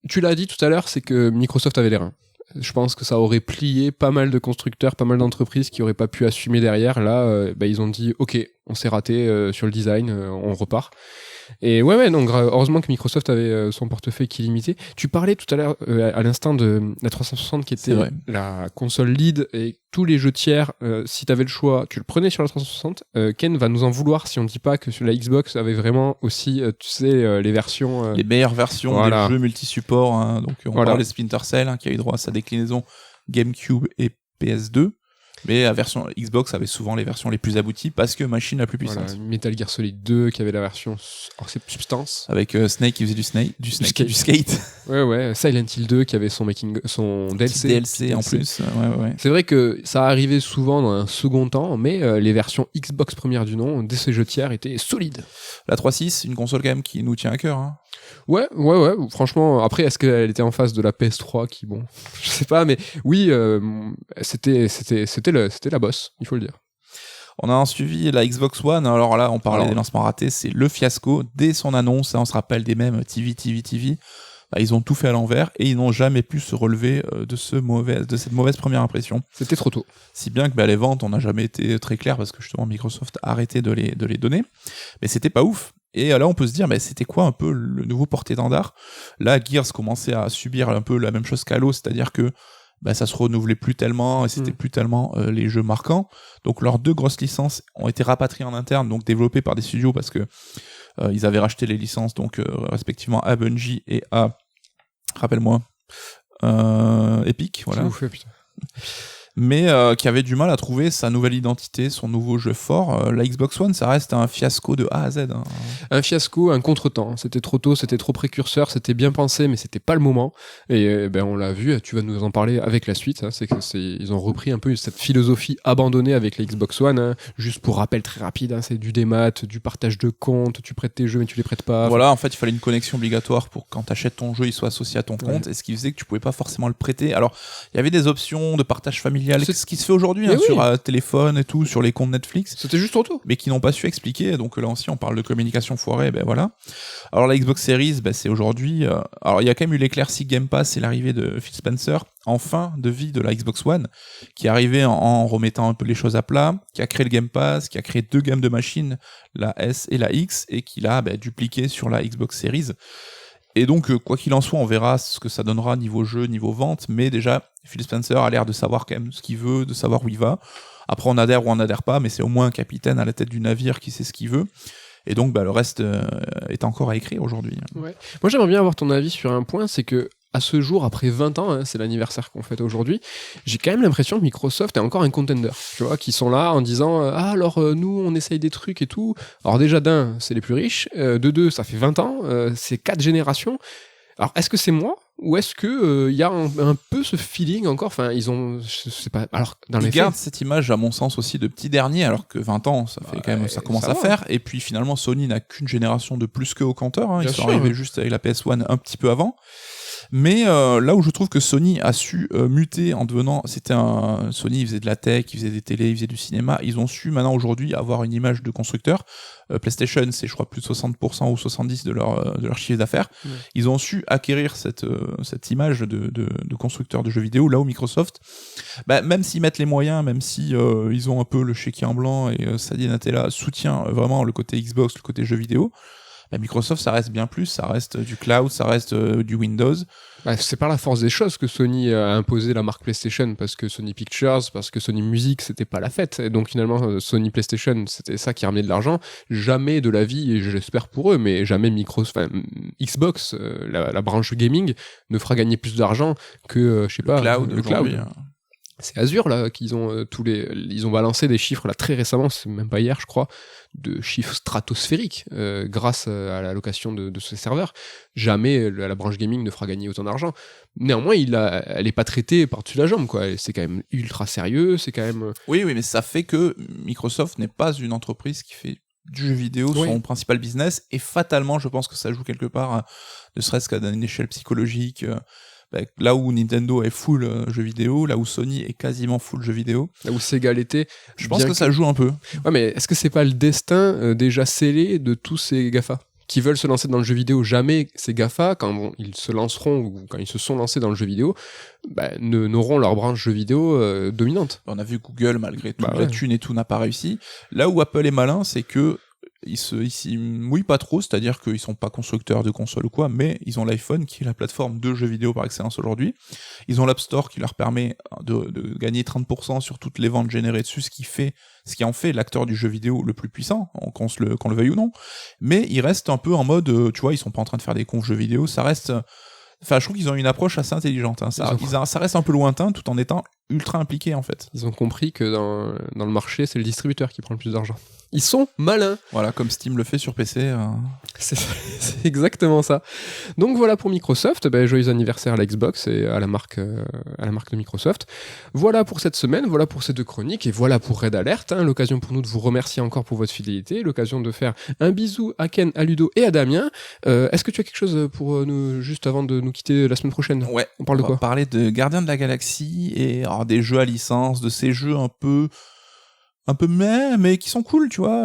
Tu l'as dit tout à l'heure, c'est que Microsoft avait les reins. Je pense que ça aurait plié pas mal de constructeurs, pas mal d'entreprises qui auraient pas pu assumer derrière. Là, ils ont dit ok, on s'est raté sur le design, on repart. Et donc heureusement que Microsoft avait son portefeuille qui est limité. Tu parlais tout à l'heure à l'instant de la 360 qui était la console lead et tous les jeux tiers, si t'avais le choix, tu le prenais sur la 360. Ken va nous en vouloir si on dit pas que sur la Xbox avait vraiment aussi, les versions... les meilleures versions des jeux multi-supports. Hein. Donc on parle de Splinter Cell qui a eu droit à sa déclinaison GameCube et PS2. Mais la version Xbox avait souvent les versions les plus abouties parce que machine la plus puissante. Voilà, Metal Gear Solid 2 qui avait la version c'est Substance avec Snake qui faisait du skate. Ouais, Silent Hill 2 qui avait son DLC en plus. Ouais. C'est vrai que ça arrivait souvent dans un second temps, mais les versions Xbox première du nom de ces jeux tiers étaient solides. La 3.6, une console quand même qui nous tient à cœur. Hein. Ouais. Franchement, après, est-ce qu'elle était en face de la PS3 qui, bon, je sais pas, mais oui, c'était la bosse, il faut le dire. On a suivi la Xbox One. Alors là, on parlait des lancements ratés, c'est le fiasco. Dès son annonce, on se rappelle des mêmes TV. Ils ont tout fait à l'envers et ils n'ont jamais pu se relever de cette mauvaise première impression. C'était trop tôt. Si bien que les ventes, on n'a jamais été très clair parce que justement Microsoft a arrêté de les donner. Mais c'était pas ouf. Et là, on peut se dire, c'était quoi un peu le nouveau porte-étendard ? Là, Gears commençait à subir un peu la même chose qu'Halo, c'est-à-dire que ça se renouvelait plus tellement et c'était plus tellement les jeux marquants. Donc leurs 2 grosses licences ont été rapatriées en interne, donc développées par des studios parce que ils avaient racheté les licences donc respectivement à Bungie et à rappelle-moi Epic, voilà. Mais qui avait du mal à trouver sa nouvelle identité, son nouveau jeu fort. La Xbox One, ça reste un fiasco de A à Z. Hein. Un fiasco, un contretemps. C'était trop tôt, c'était trop précurseur, c'était bien pensé, mais c'était pas le moment. Et on l'a vu, tu vas nous en parler avec la suite. Hein, ils ont repris un peu cette philosophie abandonnée avec la Xbox One. Hein. Juste pour rappel très rapide, c'est du démat, du partage de comptes, tu prêtes tes jeux mais tu les prêtes pas. Voilà, en fait, il fallait une connexion obligatoire pour que quand t'achètes ton jeu, il soit associé à ton compte. Et ce qui faisait que tu pouvais pas forcément le prêter. Alors, il y avait des options de partage familial Il y a ce qui se fait aujourd'hui sur téléphone et tout, sur les comptes Netflix. C'était juste autour. Mais qui n'ont pas su expliquer. Donc là aussi, on parle de communication foirée. Ben voilà. Alors la Xbox Series, c'est aujourd'hui. Alors il y a quand même eu l'éclaircie Game Pass et l'arrivée de Phil Spencer en fin de vie de la Xbox One, qui est arrivé en remettant un peu les choses à plat, qui a créé le Game Pass, qui a créé 2 gammes de machines, la S et la X, et qui l'a dupliqué sur la Xbox Series. Et donc, quoi qu'il en soit, on verra ce que ça donnera niveau jeu, niveau vente, mais déjà, Phil Spencer a l'air de savoir quand même ce qu'il veut, de savoir où il va. Après, on adhère ou on n'adhère pas, mais c'est au moins un capitaine à la tête du navire qui sait ce qu'il veut. Et donc, le reste est encore à écrire aujourd'hui. Ouais. Moi, j'aimerais bien avoir ton avis sur un point, c'est que à ce jour, après 20 ans, c'est l'anniversaire qu'on fête aujourd'hui, j'ai quand même l'impression que Microsoft est encore un contender, tu vois, qui sont là en disant alors nous on essaye des trucs et tout. Alors déjà d'un, c'est les plus riches, de deux, ça fait 20 ans, c'est 4 générations. Alors est-ce que c'est moi ou est-ce que y a un peu ce feeling encore, enfin ils ont, je sais pas, alors dans les faits, ils gardent cette image à mon sens aussi de petit dernier, alors que 20 ans ça fait quand même, ça commence à faire. Et puis finalement Sony n'a qu'une génération de plus qu'eux au compteur, ils sont arrivés juste avec la PS1 un petit peu avant. Mais là où je trouve que Sony a su muter en devenant, Sony, il faisait de la tech, il faisait des télés, il faisait du cinéma, ils ont su maintenant aujourd'hui avoir une image de constructeur. PlayStation, c'est je crois plus de 60% ou 70% de leur chiffre d'affaires. Ouais. Ils ont su acquérir cette image de constructeur de jeux vidéo, là où Microsoft, même s'ils mettent les moyens, même si ils ont un peu le chéquier en blanc et Satya Nadella soutient vraiment le côté Xbox, le côté jeux vidéo, Microsoft, ça reste bien plus, ça reste du cloud, ça reste du Windows. C'est par la force des choses que Sony a imposé la marque PlayStation, parce que Sony Pictures, parce que Sony Music, c'était pas la fête. Et donc finalement, Sony PlayStation, c'était ça qui ramenait de l'argent. Jamais de la vie, et j'espère pour eux, mais jamais Xbox, la branche gaming, ne fera gagner plus d'argent que, je sais pas, le cloud. C'est Azure là qu'ils ont ils ont balancé des chiffres là très récemment, c'est même pas hier je crois, de chiffres stratosphériques grâce à la location de ces serveurs. Jamais la branche gaming ne fera gagner autant d'argent. Néanmoins, elle est pas traitée par-dessus la jambe quoi. C'est quand même ultra sérieux, c'est quand même. Oui, mais ça fait que Microsoft n'est pas une entreprise qui fait du jeu vidéo son principal business, et fatalement, je pense que ça joue quelque part, ne serait-ce qu'à une échelle psychologique. Là où Nintendo est full jeu vidéo, là où Sony est quasiment full jeu vidéo, là où Sega l'était, je pense que ça joue un peu. Ouais, mais est-ce que c'est pas le destin déjà scellé de tous ces GAFA qui veulent se lancer dans le jeu vidéo? Jamais ces GAFA, quand ils se lanceront ou quand ils se sont lancés dans le jeu vidéo, n'auront leur branche jeu vidéo dominante. On a vu Google, malgré tout, la thune et tout, n'a pas réussi. Là où Apple est malin, c'est que ils s'y mouillent pas trop, c'est-à-dire qu'ils sont pas constructeurs de consoles ou quoi, mais ils ont l'iPhone qui est la plateforme de jeux vidéo par excellence aujourd'hui. Ils ont l'App Store qui leur permet de gagner 30% sur toutes les ventes générées dessus, ce qui en fait l'acteur du jeu vidéo le plus puissant, qu'on le veuille ou non. Mais ils restent un peu en mode, tu vois, ils sont pas en train de faire des confs jeux vidéo, ça reste. Enfin, je trouve qu'ils ont une approche assez intelligente. Ça reste un peu lointain tout en étant ultra impliqués en fait. Ils ont compris que dans le marché, c'est le distributeur qui prend le plus d'argent. Ils sont malins. Voilà, comme Steam le fait sur PC. C'est exactement ça. Donc voilà pour Microsoft. Joyeux anniversaire à la Xbox et à la marque de Microsoft. Voilà pour cette semaine, voilà pour ces 2 chroniques et voilà pour Red Alert. L'occasion pour nous de vous remercier encore pour votre fidélité, l'occasion de faire un bisou à Ken, à Ludo et à Damien. Est-ce que tu as quelque chose pour nous, juste avant de nous quitter la semaine prochaine? Ouais. On parle de quoi? On va parler de Gardiens de la Galaxie et des jeux à licence, de ces jeux un peu mais qui sont cool, tu vois.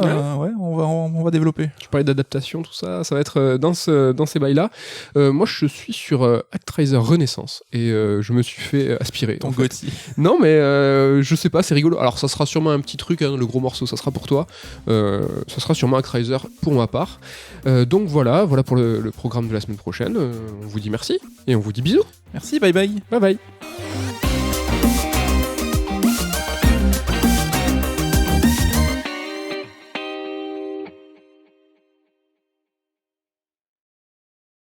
On va développer. Tu parlais d'adaptation, tout ça va être dans ces bails-là. Moi, je suis sur Actraiser Renaissance et je me suis fait aspirer. Ton Gotti. Non, mais je sais pas, c'est rigolo. Alors, ça sera sûrement un petit truc, le gros morceau, ça sera pour toi. Ça sera sûrement Actraiser pour ma part. Donc voilà pour le programme de la semaine prochaine. On vous dit merci et on vous dit bisous. Merci, bye bye. Bye bye.